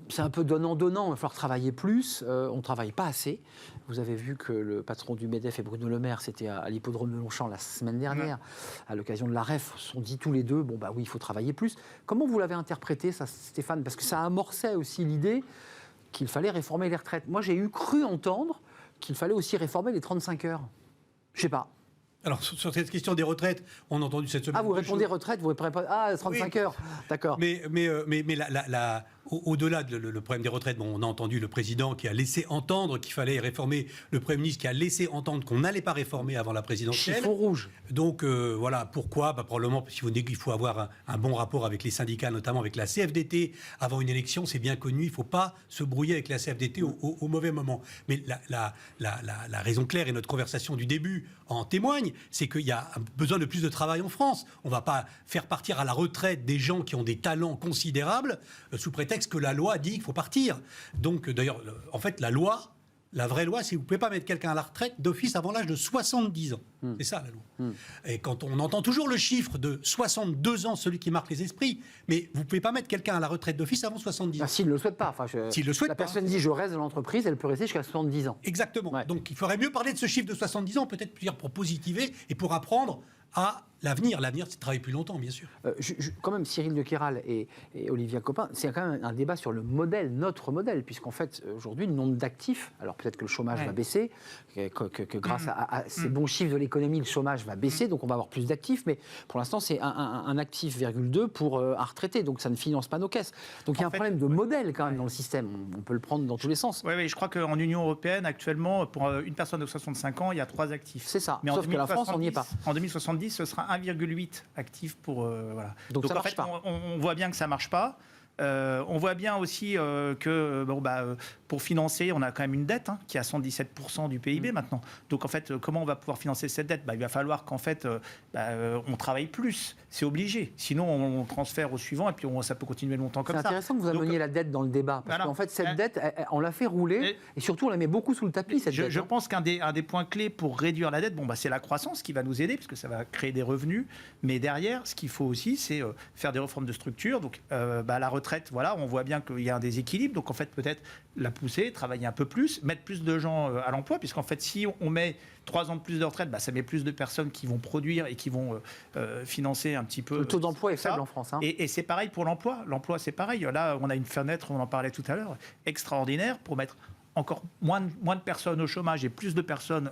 c'est un peu donnant-donnant, il va falloir travailler plus, on ne travaille pas assez. Vous avez vu que le patron du MEDEF et Bruno Le Maire, c'était à l'hippodrome de Longchamp la semaine dernière, à l'occasion de la REF, se sont dit tous les deux, oui, il faut travailler plus. Comment vous l'avez interprété, ça, Stéphane ? Parce que ça amorçait aussi l'idée qu'il fallait réformer les retraites. Moi, j'ai cru entendre qu'il fallait aussi réformer les 35 heures. Je sais pas. Alors, sur cette question des retraites, on a entendu cette semaine... Ah, vous répondez retraite, vous répondez pas... Ah, 35 heures, d'accord. Mais au-delà le problème des retraites, on a entendu le président qui a laissé entendre qu'il fallait réformer, le Premier ministre qui a laissé entendre qu'on n'allait pas réformer avant la présidentielle. Chiffon rouge. Donc voilà, pourquoi ? Probablement parce qu'il faut avoir un bon rapport avec les syndicats, notamment avec la CFDT avant une élection, c'est bien connu, il ne faut pas se brouiller avec la CFDT au mauvais moment. Mais la raison claire, et notre conversation du début en témoigne, c'est qu'il y a besoin de plus de travail en France. On ne va pas faire partir à la retraite des gens qui ont des talents considérables sous prétexte que la loi dit qu'il faut partir. Donc d'ailleurs, en fait, la vraie loi, c'est que vous ne pouvez pas mettre quelqu'un à la retraite d'office avant l'âge de 70 ans. C'est ça la loi. Et quand on entend toujours le chiffre de 62 ans, celui qui marque les esprits, mais vous ne pouvez pas mettre quelqu'un à la retraite d'office avant 70 ans. S'il ne le souhaite pas. S'il le souhaite la pas. personne dit je reste dans l'entreprise, elle peut rester jusqu'à 70 ans. Exactement. Ouais. Donc il faudrait mieux parler de ce chiffre de 70 ans, peut-être pour positiver et pour apprendre à l'avenir. L'avenir, c'est de travailler plus longtemps, bien sûr. Quand même, Cyril de Kéral et Olivia Copin, c'est quand même un débat sur le modèle, notre modèle, puisqu'en fait, aujourd'hui, le nombre d'actifs, alors peut-être que le chômage va baisser, que grâce à ces bons chiffres de l'économie, le chômage va baisser, donc on va avoir plus d'actifs, mais pour l'instant, c'est un actif, 2 pour un retraité, donc ça ne finance pas nos caisses. Donc il y a un problème de modèle quand même dans le système, on peut le prendre dans tous les sens. Oui, je crois qu'en Union européenne, actuellement, pour une personne de 65 ans, il y a 3 actifs. C'est ça, Mais sauf que la France, on n'y est pas. En 2070, ce sera 1,8 actifs pour... voilà. Donc ça en marche fait, pas. on voit bien que ça ne marche pas. On voit bien aussi que pour financer, on a quand même une dette qui est à 117% du PIB maintenant. Donc en fait, comment on va pouvoir financer cette dette ? Il va falloir qu'en fait, on travaille plus. C'est obligé. Sinon, on transfère au suivant et puis ça peut continuer longtemps comme ça. C'est intéressant que vous ameniez la dette dans le débat, parce qu'en fait, cette dette, on l'a fait rouler, et surtout, on la met beaucoup sous le tapis, cette dette. Je pense qu'un des points clés pour réduire la dette, c'est la croissance qui va nous aider, parce que ça va créer des revenus. Mais derrière, ce qu'il faut aussi, c'est faire des réformes de structure. Donc, la retraite, voilà, on voit bien qu'il y a un déséquilibre. Donc, en fait, peut-être la pousser, travailler un peu plus, mettre plus de gens à l'emploi, puisqu'en fait, si on met 3 ans de plus de retraite, ça met plus de personnes qui vont produire et qui vont financer un petit peu. Le taux d'emploi est faible en France. Et c'est pareil pour l'emploi. L'emploi, c'est pareil. Là, on a une fenêtre, on en parlait tout à l'heure, extraordinaire pour mettre encore moins de personnes au chômage et plus de personnes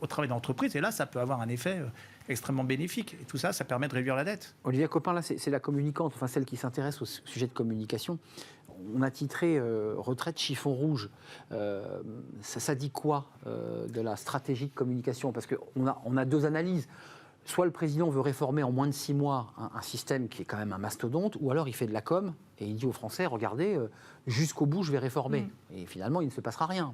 au travail d'entreprise. Et là, ça peut avoir un effet extrêmement bénéfique. Et tout ça, ça permet de réduire la dette. Olivia Copin, là, c'est la communicante, enfin celle qui s'intéresse au sujet de communication. on a titré retraite chiffon rouge. Ça dit quoi de la stratégie de communication? Parce qu'on a deux analyses. Soit le président veut réformer en moins de 6 mois un système qui est quand même un mastodonte, ou alors il fait de la com et il dit aux Français, regardez, jusqu'au bout je vais réformer. Et finalement il ne se passera rien.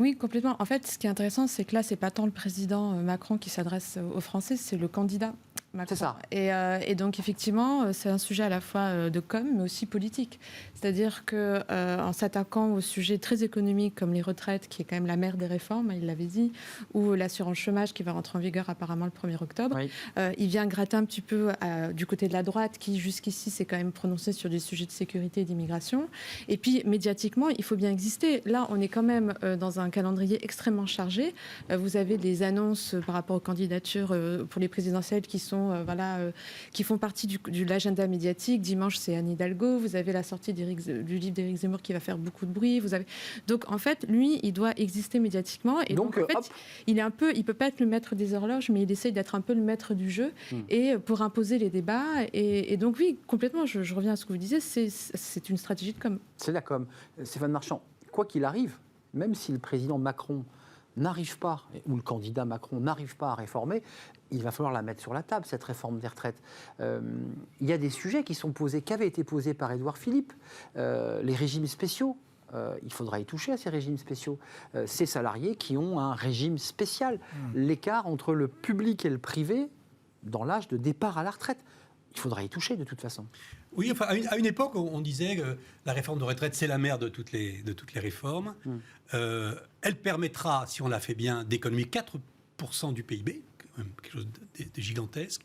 Oui, complètement. En fait, ce qui est intéressant, c'est que là, c'est pas tant le président Macron qui s'adresse aux Français, c'est le candidat Macron. C'est ça. Et donc, effectivement, c'est un sujet à la fois de com, mais aussi politique. C'est-à-dire qu'en s'attaquant aux sujets très économiques comme les retraites, qui est quand même la mère des réformes, il l'avait dit, ou l'assurance chômage qui va rentrer en vigueur apparemment le 1er octobre, Oui. il vient gratter un petit peu du côté de la droite, qui jusqu'ici s'est quand même prononcé sur des sujets de sécurité et d'immigration. Et puis, médiatiquement, il faut bien exister. Là, on est quand même dans un calendrier extrêmement chargé. Vous avez des annonces par rapport aux candidatures pour les présidentielles qui sont qui font partie de l'agenda médiatique. Dimanche, c'est Anne Hidalgo. Vous avez la sortie du livre d'Éric Zemmour qui va faire beaucoup de bruit. Donc, en fait, lui, il doit exister médiatiquement. Et donc en fait, il peut pas être le maître des horloges, mais il essaye d'être un peu le maître du jeu et pour imposer les débats. Et donc, oui, complètement, je reviens à ce que vous disiez, c'est une stratégie de com. C'est la com. Stéphane Marchand, quoi qu'il arrive, même si le président Macron n'arrive pas, ou le candidat Macron n'arrive pas à réformer, il va falloir la mettre sur la table, cette réforme des retraites. Il y a des sujets qui sont posés, qui avaient été posés par Édouard Philippe, les régimes spéciaux. Il faudra y toucher à ces régimes spéciaux. Ces salariés qui ont un régime spécial. L'écart entre le public et le privé dans l'âge de départ à la retraite. Il faudra y toucher de toute façon. Oui, enfin, à une époque, on disait que la réforme de retraite, c'est la mère de toutes les réformes. Elle permettra, si on la fait bien, d'économiser 4% du PIB, quand même quelque chose de gigantesque.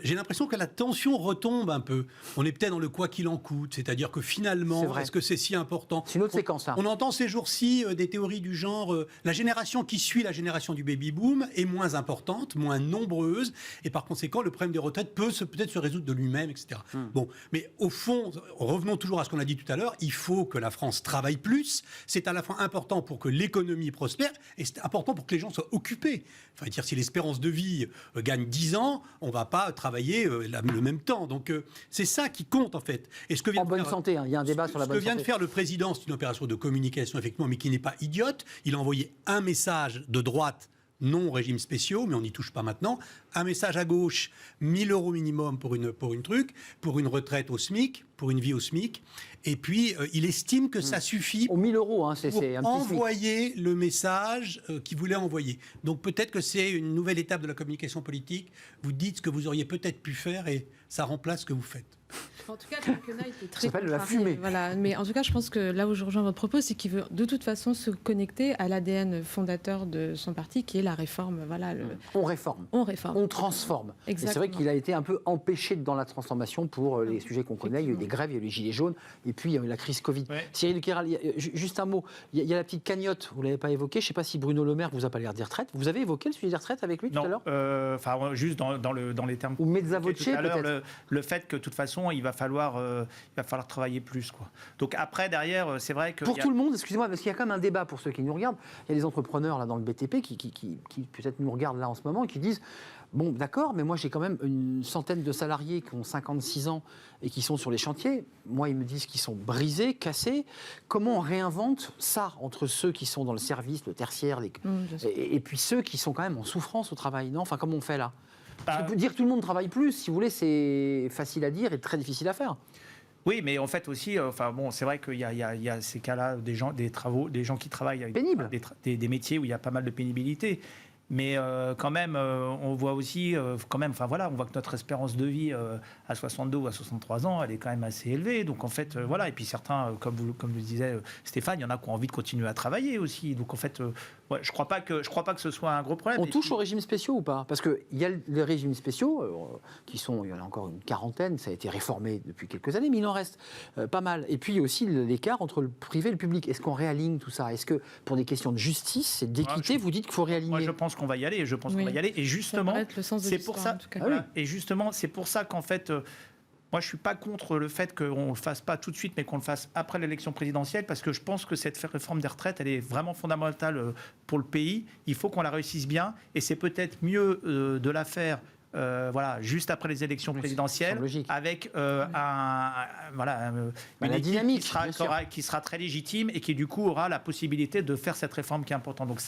J'ai l'impression que la tension retombe un peu. On est peut-être dans le quoi qu'il en coûte, c'est-à-dire que finalement, est-ce que c'est si important? C'est une autre séquence. On entend ces jours-ci des théories du genre la génération qui suit la génération du baby-boom est moins importante, moins nombreuse, et par conséquent, le problème des retraites peut peut-être se résoudre de lui-même, etc. Bon, mais au fond, revenons toujours à ce qu'on a dit tout à l'heure, il faut que la France travaille plus. C'est à la fois important pour que l'économie prospère, et c'est important pour que les gens soient occupés. Enfin, dire, si l'espérance de vie gagne 10 ans, on ne va pas travailler le même temps. Donc, c'est ça qui compte, en fait. Et ce que vient en bonne santé, il y a un débat sur la bonne santé. Ce que vient de faire le président, c'est une opération de communication, effectivement, mais qui n'est pas idiote. Il a envoyé un message de droite, non aux régimes spéciaux, mais on n'y touche pas maintenant. Un message à gauche, 1 000 € minimum pour une retraite au SMIC, pour une vie au SMIC. Et puis, il estime que ça suffit aux 1 000 €, hein, c'est pour un petit envoyer le message qu'il voulait envoyer. Donc peut-être que c'est une nouvelle étape de la communication politique. Vous dites ce que vous auriez peut-être pu faire et ça remplace ce que vous faites. En tout cas, le quinquennat était très Ça s'appelle de la contrarié. fumée. Voilà. Mais en tout cas, je pense que là où je rejoins votre propos, c'est qu'il veut de toute façon se connecter à l'ADN fondateur de son parti, qui est la réforme. Voilà, On réforme. On transforme. Et c'est vrai qu'il a été un peu empêché dans la transformation pour les sujets qu'on connaît. Il y a eu des grèves, il y a eu les gilets jaunes, et puis il y a eu la crise Covid. Ouais. Cyril Kéral, juste un mot. Il y a la petite cagnotte, vous ne l'avez pas évoqué. Je ne sais pas si Bruno Le Maire vous a pas l'air des retraites. Vous avez évoqué le sujet des retraites avec lui tout à l'heure? Enfin, juste dans les termes. Ou mezza voce, peut-être. Le fait que, de toute façon, il va falloir travailler plus, quoi. Donc après, derrière, c'est vrai que... Pour tout le monde, excusez-moi, parce qu'il y a quand même un débat pour ceux qui nous regardent. Il y a des entrepreneurs là dans le BTP qui peut-être nous regardent là en ce moment et qui disent bon, d'accord, mais moi j'ai quand même une centaine de salariés qui ont 56 ans et qui sont sur les chantiers. Moi, ils me disent qu'ils sont brisés, cassés. Comment on réinvente ça entre ceux qui sont dans le service, le tertiaire, et puis ceux qui sont quand même en souffrance au travail, non? Enfin, comment on fait là? Dire que tout le monde travaille plus, si vous voulez, c'est facile à dire et très difficile à faire. Oui, mais en fait aussi, c'est vrai qu'il y a ces cas-là, des gens qui travaillent avec des métiers où il y a pas mal de pénibilité. Mais quand même, on voit aussi, on voit que notre espérance de vie à 62 ou à 63 ans, elle est quand même assez élevée. Donc en fait, voilà. Et puis certains, comme le disait Stéphane, il y en a qui ont envie de continuer à travailler aussi. Donc en fait, je crois pas que ce soit un gros problème. On touche aux régimes spéciaux ou pas? Parce qu'il y a les régimes spéciaux il y en a encore une quarantaine, ça a été réformé depuis quelques années, mais il en reste pas mal. Et puis il y a aussi l'écart entre le privé et le public. Est-ce qu'on réaligne tout ça? Est-ce que pour des questions de justice et d'équité, vous dites qu'il faut réaligner? Moi, je pense qu'on va y aller. Qu'on va y aller. Et justement, c'est pour ça. Et justement, c'est pour ça qu'en fait, moi, je suis pas contre le fait qu'on le fasse pas tout de suite, mais qu'on le fasse après l'élection présidentielle, parce que je pense que cette réforme des retraites, elle est vraiment fondamentale pour le pays. Il faut qu'on la réussisse bien, et c'est peut-être mieux de la faire juste après les élections présidentielles, logique. avec la dynamique qui sera très légitime et qui du coup aura la possibilité de faire cette réforme qui est importante. Donc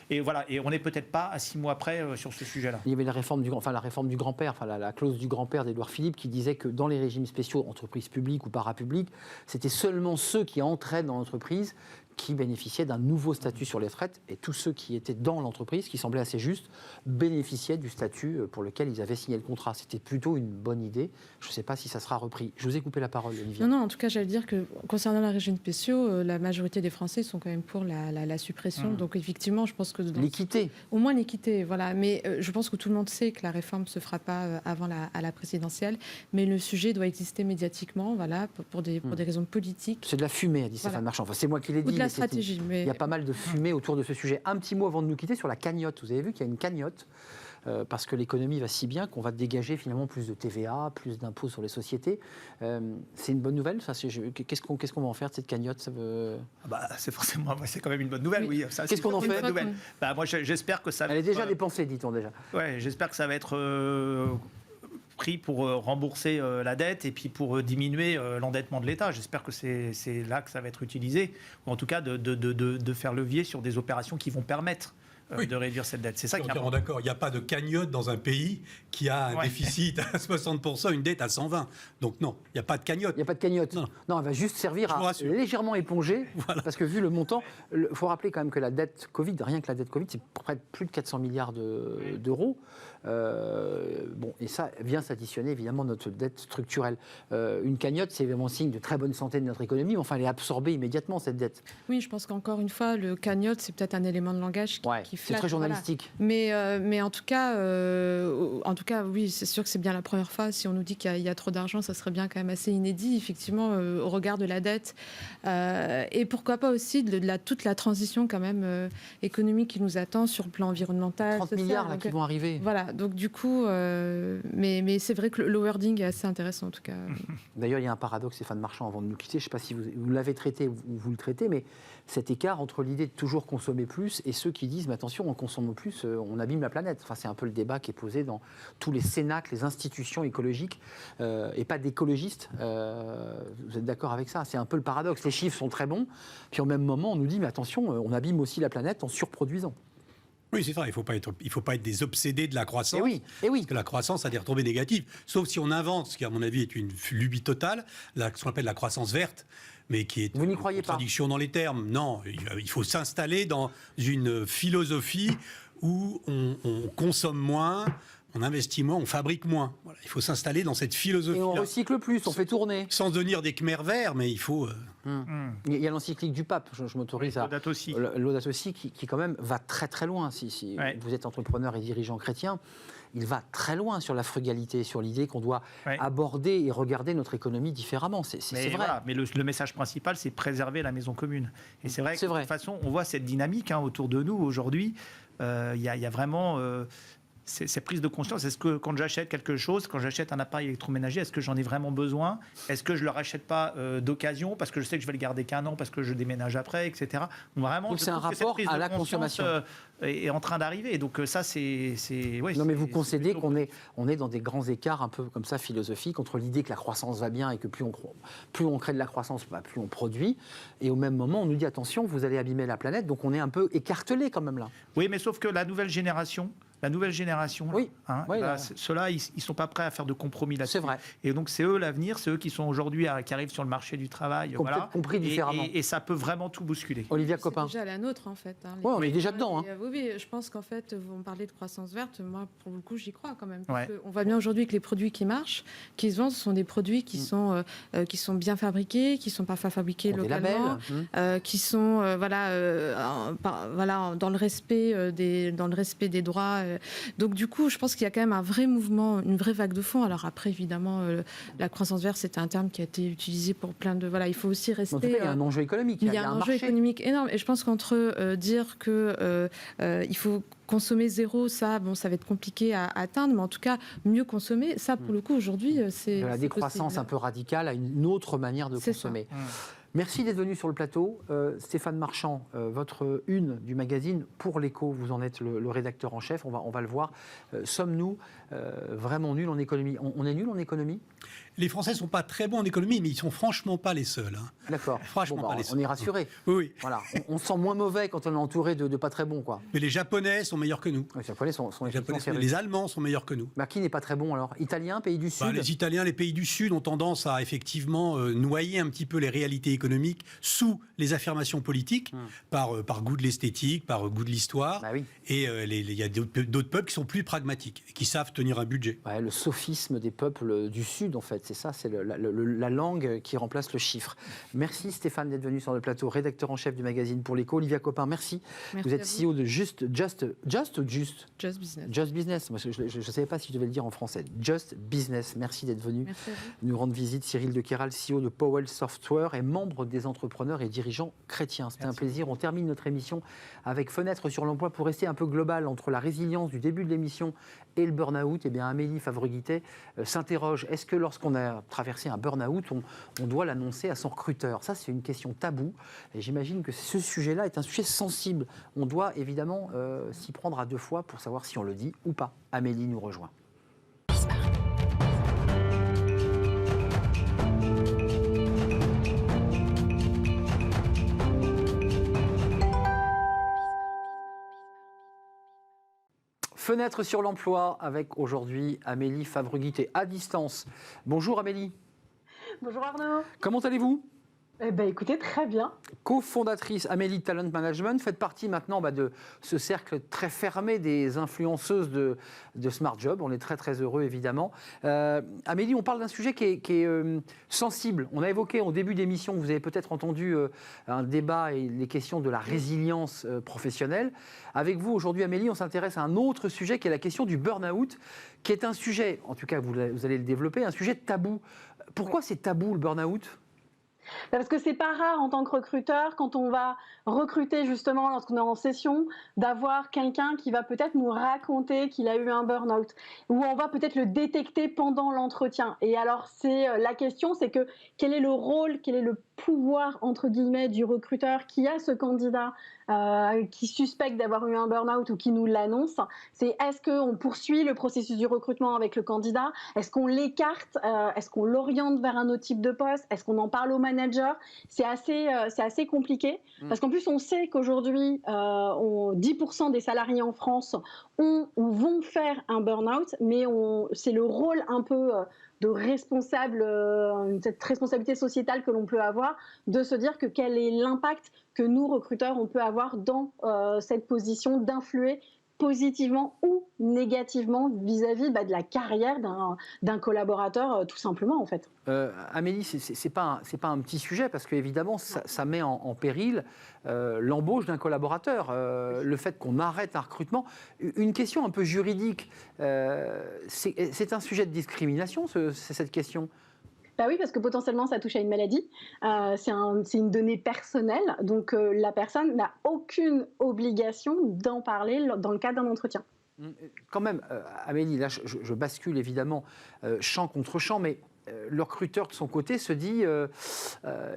et on n'est peut-être pas à 6 mois près sur ce sujet-là. Il y avait la réforme du grand-père, la clause du grand-père d'Édouard Philippe qui disait que dans les régimes spéciaux, entreprises publiques ou parapubliques, c'était seulement ceux qui entraient dans l'entreprise qui bénéficiaient d'un nouveau statut sur les retraites, et tous ceux qui étaient dans l'entreprise, qui semblait assez juste, bénéficiaient du statut pour lequel ils avaient signé le contrat. C'était plutôt une bonne idée. Je ne sais pas si ça sera repris. Je vous ai coupé la parole, Olivier. Non, en tout cas, j'allais dire que concernant les régimes spéciaux, la majorité des Français sont quand même pour la suppression. Donc effectivement, je pense que... L'équité. Au moins l'équité, voilà. Mais je pense que tout le monde sait que la réforme ne se fera pas avant la présidentielle. Mais le sujet doit exister médiatiquement, voilà, pour des raisons politiques. C'est de la fumée, a dit Stéphane Marchand. Enfin, c'est moi qui l'ai dit. Stratégie, mais... Il y a pas mal de fumée autour de ce sujet. Un petit mot avant de nous quitter sur la cagnotte. Vous avez vu qu'il y a une cagnotte parce que l'économie va si bien qu'on va dégager finalement plus de TVA, plus d'impôts sur les sociétés. C'est une bonne nouvelle. Qu'est-ce qu'on va en faire de cette cagnotte? C'est quand même une bonne nouvelle. Oui. Qu'est-ce qu'on en fait? Moi, j'espère que ça. Elle est déjà dépensée, dit-on déjà. Ouais, j'espère que ça va être pris pour rembourser la dette et puis pour diminuer l'endettement de l'État. J'espère que c'est là que ça va être utilisé, ou en tout cas de faire levier sur des opérations qui vont permettre de réduire cette dette. C'est ça qui est important. D'accord, il n'y a pas de cagnotte dans un pays qui a un déficit à 60%, une dette à 120. Donc non, il n'y a pas de cagnotte. Il n'y a pas de cagnotte. Non, elle va juste servir à légèrement éponger, parce que vu le montant, il faut rappeler quand même que la dette Covid, rien que la dette Covid, c'est près de plus de 400 milliards d'euros. Et ça vient s'additionner évidemment notre dette structurelle. Une cagnotte, c'est vraiment signe de très bonne santé de notre économie, mais enfin, elle est absorbée immédiatement, cette dette. Oui, je pense qu'encore une fois, le cagnotte, c'est peut-être un élément de langage qui c'est très journalistique. Voilà. Mais en tout cas, oui, c'est sûr que c'est bien la première fois. Si on nous dit qu'il y a trop d'argent, ça serait bien quand même assez inédit, effectivement, au regard de la dette. Et pourquoi pas aussi toute la transition quand même économique qui nous attend sur le plan environnemental. 30 milliards là, qui vont arriver. Voilà, donc du coup, mais c'est vrai que le wording est assez intéressant en tout cas. D'ailleurs, il y a un paradoxe, Stéphane Marchand, avant de nous quitter, je ne sais pas si vous l'avez traité ou vous le traitez, mais cet écart entre l'idée de toujours consommer plus et ceux qui disent, mais attention, en consommant plus, on abîme la planète. Enfin, c'est un peu le débat qui est posé dans tous les cénacles, les institutions écologiques, et pas d'écologistes. Vous êtes d'accord avec ça? C'est un peu le paradoxe. Les chiffres sont très bons, puis au même moment, on nous dit, mais attention, on abîme aussi la planète en surproduisant. Oui, c'est vrai, il faut pas être des obsédés de la croissance. Et oui. Parce que la croissance a des retombées négatives. Sauf si on invente, ce qui à mon avis est une lubie totale, ce qu'on appelle la croissance verte, mais qui est une contradiction dans les termes. Non, il faut s'installer dans une philosophie où on consomme moins, on investit moins, on fabrique moins. Voilà, il faut s'installer dans cette philosophie. Et on recycle plus, on fait tourner. Sans devenir des Khmers verts, mais il faut... Il y a l'encyclique du pape, je m'autorise à... Laudato Si, qui quand même va très très loin. Si vous êtes entrepreneur et dirigeant chrétien, il va très loin sur la frugalité, sur l'idée qu'on doit aborder et regarder notre économie différemment. C'est vrai. Voilà, mais le message principal, c'est préserver la maison commune. Et c'est vrai que de toute façon, on voit cette dynamique autour de nous aujourd'hui. Il y a vraiment... C'est prise de conscience. Est-ce que quand j'achète quelque chose, quand j'achète un appareil électroménager, est-ce que j'en ai vraiment besoin? Est-ce que je ne le rachète pas d'occasion parce que je sais que je vais le garder qu'un an, parce que je déménage après, etc. Vraiment, donc c'est un rapport à la consommation est en train d'arriver. Et donc ça, c'est non, mais vous concédez qu'on est dans des grands écarts un peu comme ça philosophiques entre l'idée que la croissance va bien et que plus on crée de la croissance, plus on produit. Et au même moment, on nous dit attention, vous allez abîmer la planète. Donc on est un peu écartelé quand même là. Oui, mais sauf que la nouvelle génération, ceux-là, ils ne sont pas prêts à faire de compromis là-dessus. C'est vrai. Et donc, c'est eux l'avenir, c'est eux qui sont aujourd'hui, qui arrivent sur le marché du travail. Compris différemment. Et ça peut vraiment tout bousculer. Olivia Copin. C'est déjà la nôtre, en fait. Oui, on est déjà dedans. Oui, je pense qu'en fait, on parlait de croissance verte. Moi, pour le coup, j'y crois quand même. Parce on voit bien aujourd'hui que les produits qui marchent, qui se vendent, ce sont des produits qui sont bien fabriqués, qui sont parfois fabriqués localement, qui sont dans le respect des droits. Donc du coup, je pense qu'il y a quand même un vrai mouvement, une vraie vague de fond. Alors après, évidemment, la croissance verte, c'est un terme qui a été utilisé pour plein de... Voilà, il faut aussi rester... En tout cas, il y a un enjeu économique. Il y a un enjeu économique énorme. Et je pense qu'entre dire que il faut consommer zéro, ça va être compliqué à atteindre, mais en tout cas, mieux consommer, ça, pour le coup, aujourd'hui, c'est... La décroissance un peu radicale à une autre manière de consommer. Merci d'être venu sur le plateau. Stéphane Marchand, votre une du magazine Pour l'Écho, vous en êtes le rédacteur en chef, on va le voir. Sommes-nous vraiment nuls en économie ? On est nuls en économie ? Les Français ne sont pas très bons en économie, mais ils ne sont franchement pas les seuls. Hein. D'accord. Franchement, pas les seuls. On est rassuré. Oui. Voilà. On se sent moins mauvais quand on est entouré de pas très bons, quoi. Mais les Japonais sont meilleurs que nous. Les Japonais sont Les Allemands sont meilleurs que nous. Mais qui n'est pas très bon alors ? Italien, pays du Sud ? Les Italiens, les pays du Sud ont tendance à effectivement noyer un petit peu les réalités économiques sous les affirmations politiques, par goût de l'esthétique, par goût de l'histoire. Bah oui. Et il y a d'autres peuples qui sont plus pragmatiques, qui savent tenir un budget. Ouais, le sophisme des peuples du Sud, en fait, c'est ça, c'est la langue qui remplace le chiffre. Merci Stéphane d'être venu sur le plateau, rédacteur en chef du magazine Pour l'Écho. Olivia Copin, merci. Vous êtes CEO de Just Business. Just Business. Moi, je ne savais pas si je devais le dire en français. Just Business. Merci d'être venu nous rendre visite. Cyril de Kéral, CEO de Powell Software et membre des entrepreneurs et dirigeants chrétiens. C'était un plaisir. On termine notre émission avec Fenêtre sur l'emploi pour rester un peu global entre la résilience du début de l'émission et le burn-out. Eh bien, Amélie Favre-Guittet s'interroge. Est-ce que lorsqu'on a traversé un burn-out, on doit l'annoncer à son recruteur ? Ça, c'est une question taboue. Et j'imagine que ce sujet-là est un sujet sensible. On doit évidemment s'y prendre à deux fois pour savoir si on le dit ou pas. Amélie nous rejoint. Fenêtre sur l'emploi avec aujourd'hui Amélie Favre-Guittet à distance. Bonjour Amélie. Bonjour Arnaud. Comment allez-vous ? Eh ben, écoutez, très bien. Co-fondatrice Amélie Talent Management, faites partie maintenant de ce cercle très fermé des influenceuses de Smart Job. On est très très heureux évidemment. Amélie, on parle d'un sujet qui est sensible. On a évoqué au début d'émission, vous avez peut-être entendu un débat et les questions de la résilience professionnelle. Avec vous aujourd'hui Amélie, on s'intéresse à un autre sujet qui est la question du burn-out, qui est un sujet, en tout cas vous allez le développer, un sujet tabou. Pourquoi c'est tabou le burn-out ? Parce que c'est pas rare en tant que recruteur, quand on va recruter justement lorsqu'on est en session, d'avoir quelqu'un qui va peut-être nous raconter qu'il a eu un burn-out, ou on va peut-être le détecter pendant l'entretien. Et alors la question, c'est que quel est le rôle, quel est le pouvoir entre guillemets du recruteur qui a ce candidat qui suspecte d'avoir eu un burn-out ou qui nous l'annonce. C'est est-ce qu'on poursuit le processus du recrutement avec le candidat ? Est-ce qu'on l'écarte ? Est-ce qu'on l'oriente vers un autre type de poste ? Est-ce qu'on en parle au manager ? C'est assez compliqué parce qu'en plus on sait qu'aujourd'hui 10% des salariés en France ont ou vont faire un burn-out, mais c'est le rôle un peu de responsable, cette responsabilité sociétale que l'on peut avoir, de se dire que quel est l'impact que nous, recruteurs, on peut avoir dans cette position d'influer positivement ou négativement vis-à-vis de la carrière d'un collaborateur, tout simplement, en fait. Amélie, c'est pas un petit sujet, parce qu'évidemment, ça met en péril l'embauche d'un collaborateur, le fait qu'on arrête un recrutement. Une question un peu juridique, c'est un sujet de discrimination, cette question ? Bah oui, parce que potentiellement, ça touche à une maladie. C'est une donnée personnelle. Donc, la personne n'a aucune obligation d'en parler dans le cadre d'un entretien. Quand même, Amélie, là, je bascule évidemment champ contre champ, mais le recruteur de son côté se dit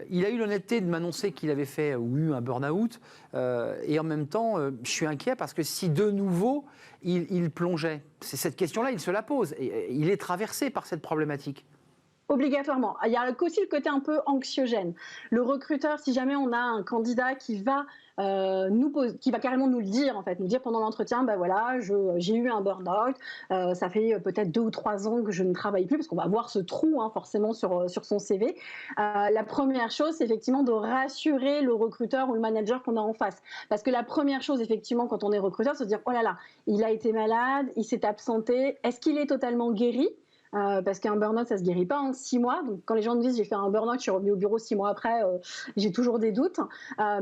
il a eu l'honnêteté de m'annoncer qu'il avait fait ou eu un burn-out, et en même temps, je suis inquiet parce que si de nouveau, il plongeait. C'est cette question-là, il se la pose. Et il est traversé par cette problématique. Obligatoirement. Il y a aussi le côté un peu anxiogène. Le recruteur, si jamais on a un candidat qui va carrément nous le dire, en fait, nous dire pendant l'entretien, voilà, j'ai eu un burn-out, ça fait peut-être 2 ou 3 ans que je ne travaille plus, parce qu'on va voir ce trou forcément sur son CV. La première chose, c'est effectivement de rassurer le recruteur ou le manager qu'on a en face. Parce que la première chose, effectivement, quand on est recruteur, c'est de dire, oh là là, il a été malade, il s'est absenté, est-ce qu'il est totalement guéri ? Parce qu'un burn-out, ça ne se guérit pas en 6 mois. Donc, quand les gens me disent j'ai fait un burn-out, je suis revenue au bureau 6 mois après, j'ai toujours des doutes.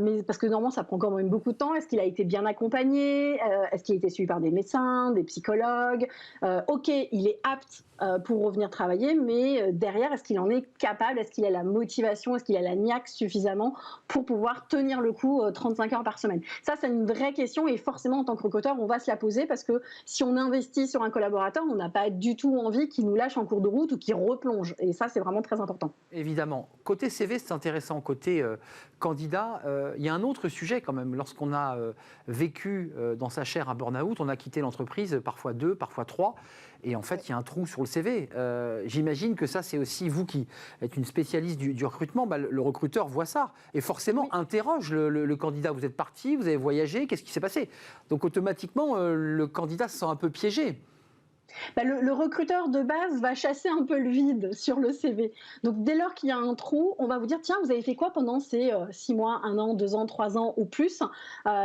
Mais parce que normalement, ça prend quand même beaucoup de temps. Est-ce qu'il a été bien accompagné ? Est-ce qu'il a été suivi par des médecins, des psychologues ? Ok, il est apte pour revenir travailler, mais derrière, est-ce qu'il en est capable ? Est-ce qu'il a la motivation ? Est-ce qu'il a la niaque suffisamment pour pouvoir tenir le coup 35 heures par semaine ? Ça, c'est une vraie question et forcément, en tant que recruteur, on va se la poser parce que si on investit sur un collaborateur, on n'a pas du tout envie qu'il nous lâche en cours de route ou qui replonge. Et ça, c'est vraiment très important. Évidemment. Côté CV, c'est intéressant. Côté candidat, il y a un autre sujet quand même. Lorsqu'on a vécu dans sa chair un burn-out, on a quitté l'entreprise, parfois 2, parfois 3. Et en fait, il y a un trou sur le CV. J'imagine que ça, c'est aussi vous qui êtes une spécialiste du recrutement. Le recruteur voit ça et forcément interroge le candidat. Vous êtes parti, vous avez voyagé, qu'est-ce qui s'est passé? Donc automatiquement, le candidat se sent un peu piégé. Le recruteur de base va chasser un peu le vide sur le CV. Donc dès lors qu'il y a un trou, on va vous dire tiens, vous avez fait quoi pendant ces 6 mois, 1 an, 2 ans, 3 ans ou plus,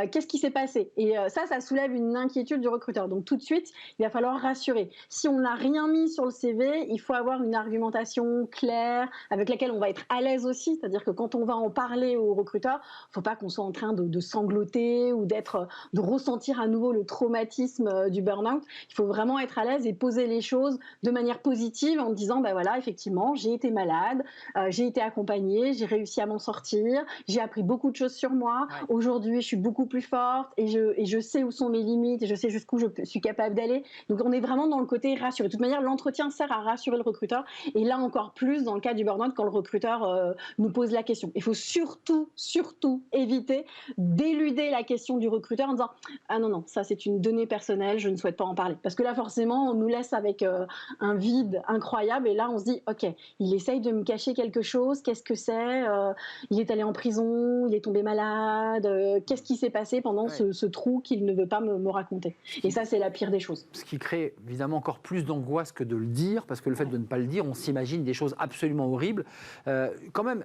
qu'est-ce qui s'est passé? Et ça soulève une inquiétude du recruteur. Donc tout de suite, il va falloir rassurer. Si on n'a rien mis sur le CV, il faut avoir une argumentation claire avec laquelle on va être à l'aise aussi. C'est-à-dire que quand on va en parler au recruteur, il ne faut pas qu'on soit en train de sangloter ou de ressentir à nouveau le traumatisme du burn-out. Il faut vraiment être à l'aise et poser les choses de manière positive en disant ben voilà, effectivement, j'ai été malade, j'ai été accompagnée, j'ai réussi à m'en sortir, j'ai appris beaucoup de choses sur moi. Ouais. Aujourd'hui, je suis beaucoup plus forte et je sais où sont mes limites et je sais jusqu'où je suis capable d'aller. Donc, on est vraiment dans le côté rassuré. De toute manière, l'entretien sert à rassurer le recruteur et là encore plus dans le cas du burn-out quand le recruteur nous pose la question. Il faut surtout éviter d'éluder la question du recruteur en disant ah non, ça c'est une donnée personnelle, je ne souhaite pas en parler. Parce que là, forcément, on nous laisse avec un vide incroyable et là on se dit ok, il essaye de me cacher quelque chose, qu'est-ce que c'est, il est allé en prison, il est tombé malade, qu'est-ce qui s'est passé pendant ce trou qu'il ne veut pas me raconter. Et ça c'est la pire des choses. Ce qui crée évidemment encore plus d'angoisse que de le dire, parce que le fait de ne pas le dire, on s'imagine des choses absolument horribles. Quand même,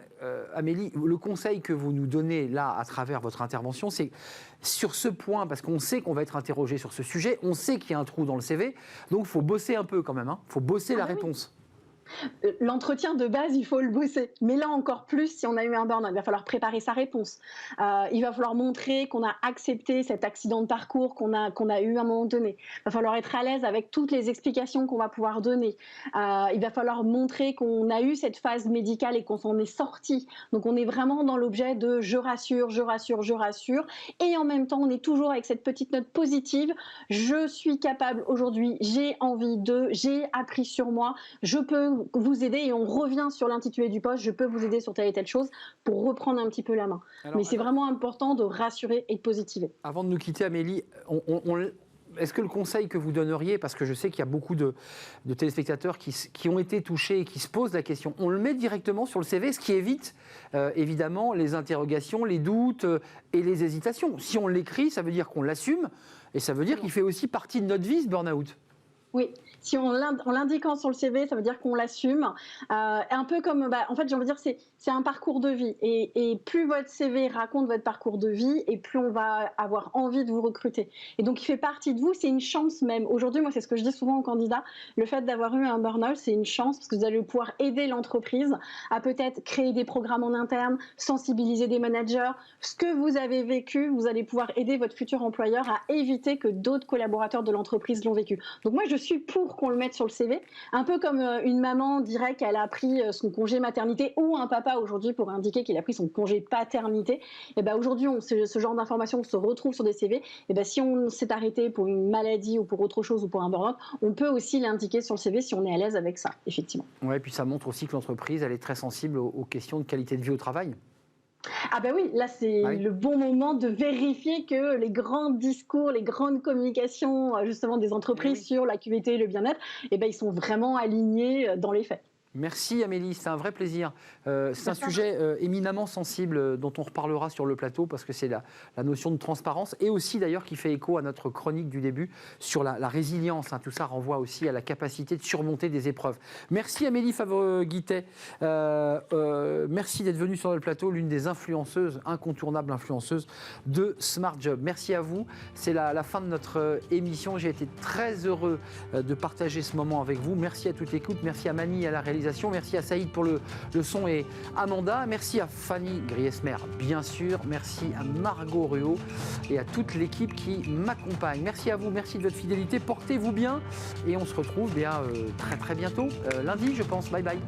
Amélie, le conseil que vous nous donnez là à travers votre intervention, c'est sur ce point, parce qu'on sait qu'on va être interrogé sur ce sujet, on sait qu'il y a un trou dans le CV, donc il faut bosser un peu quand même, il faut bosser la réponse. L'entretien de base, il faut le bosser. Mais là encore plus, si on a eu un burn-out, il va falloir préparer sa réponse. Il va falloir montrer qu'on a accepté cet accident de parcours qu'on a eu à un moment donné. Il va falloir être à l'aise avec toutes les explications qu'on va pouvoir donner. Il va falloir montrer qu'on a eu cette phase médicale et qu'on s'en est sorti. Donc on est vraiment dans l'objet de je rassure. Et en même temps, on est toujours avec cette petite note positive. Je suis capable aujourd'hui, j'ai envie j'ai appris sur moi, je peux vous aider et on revient sur l'intitulé du poste, je peux vous aider sur telle et telle chose pour reprendre un petit peu la main. Mais c'est vraiment important de rassurer et de positiver. Avant de nous quitter, Amélie, est-ce que le conseil que vous donneriez, parce que je sais qu'il y a beaucoup de téléspectateurs qui ont été touchés et qui se posent la question, on le met directement sur le CV, ce qui évite évidemment les interrogations, les doutes et les hésitations. Si on l'écrit, ça veut dire qu'on l'assume et ça veut dire qu'il fait aussi partie de notre vie, ce burn-out. Oui, si en l'indiquant sur le CV, ça veut dire qu'on l'assume. Un peu comme, en fait, j'ai envie de dire, c'est un parcours de vie. Et plus votre CV raconte votre parcours de vie, et plus on va avoir envie de vous recruter. Et donc, il fait partie de vous, c'est une chance même. Aujourd'hui, moi, c'est ce que je dis souvent aux candidats, le fait d'avoir eu un burn-out, c'est une chance, parce que vous allez pouvoir aider l'entreprise à peut-être créer des programmes en interne, sensibiliser des managers. Ce que vous avez vécu, vous allez pouvoir aider votre futur employeur à éviter que d'autres collaborateurs de l'entreprise l'ont vécu. Donc, moi, je suis pour qu'on le mette sur le CV, un peu comme une maman dirait qu'elle a pris son congé maternité ou un papa aujourd'hui pour indiquer qu'il a pris son congé paternité. Et ben aujourd'hui, ce genre d'informations se retrouve sur des CV. Et ben si on s'est arrêté pour une maladie ou pour autre chose ou pour un burn-out, on peut aussi l'indiquer sur le CV si on est à l'aise avec ça, effectivement. Ouais, et puis ça montre aussi que l'entreprise, elle est très sensible aux questions de qualité de vie au travail. Ah ben oui, là c'est le bon moment de vérifier que les grands discours, les grandes communications justement des entreprises sur la QVT et le bien-être, eh ben, ils sont vraiment alignés dans les faits. Merci Amélie, c'est un vrai plaisir. C'est un sujet éminemment sensible dont on reparlera sur le plateau parce que c'est la notion de transparence et aussi d'ailleurs qui fait écho à notre chronique du début sur la résilience. Tout ça renvoie aussi à la capacité de surmonter des épreuves. Merci Amélie Favre-Guittet. Merci d'être venue sur le plateau, l'une des influenceuses, incontournables influenceuses de Smart Job. Merci à vous. C'est la fin de notre émission. J'ai été très heureux de partager ce moment avec vous. Merci à toute l'écoute. Merci à Mani à la réalisation. Merci à Saïd pour le son et Amanda. Merci à Fanny Griesmer, bien sûr. Merci à Margot Ruot et à toute l'équipe qui m'accompagne. Merci à vous, merci de votre fidélité. Portez-vous bien et on se retrouve très très bientôt, lundi je pense. Bye bye.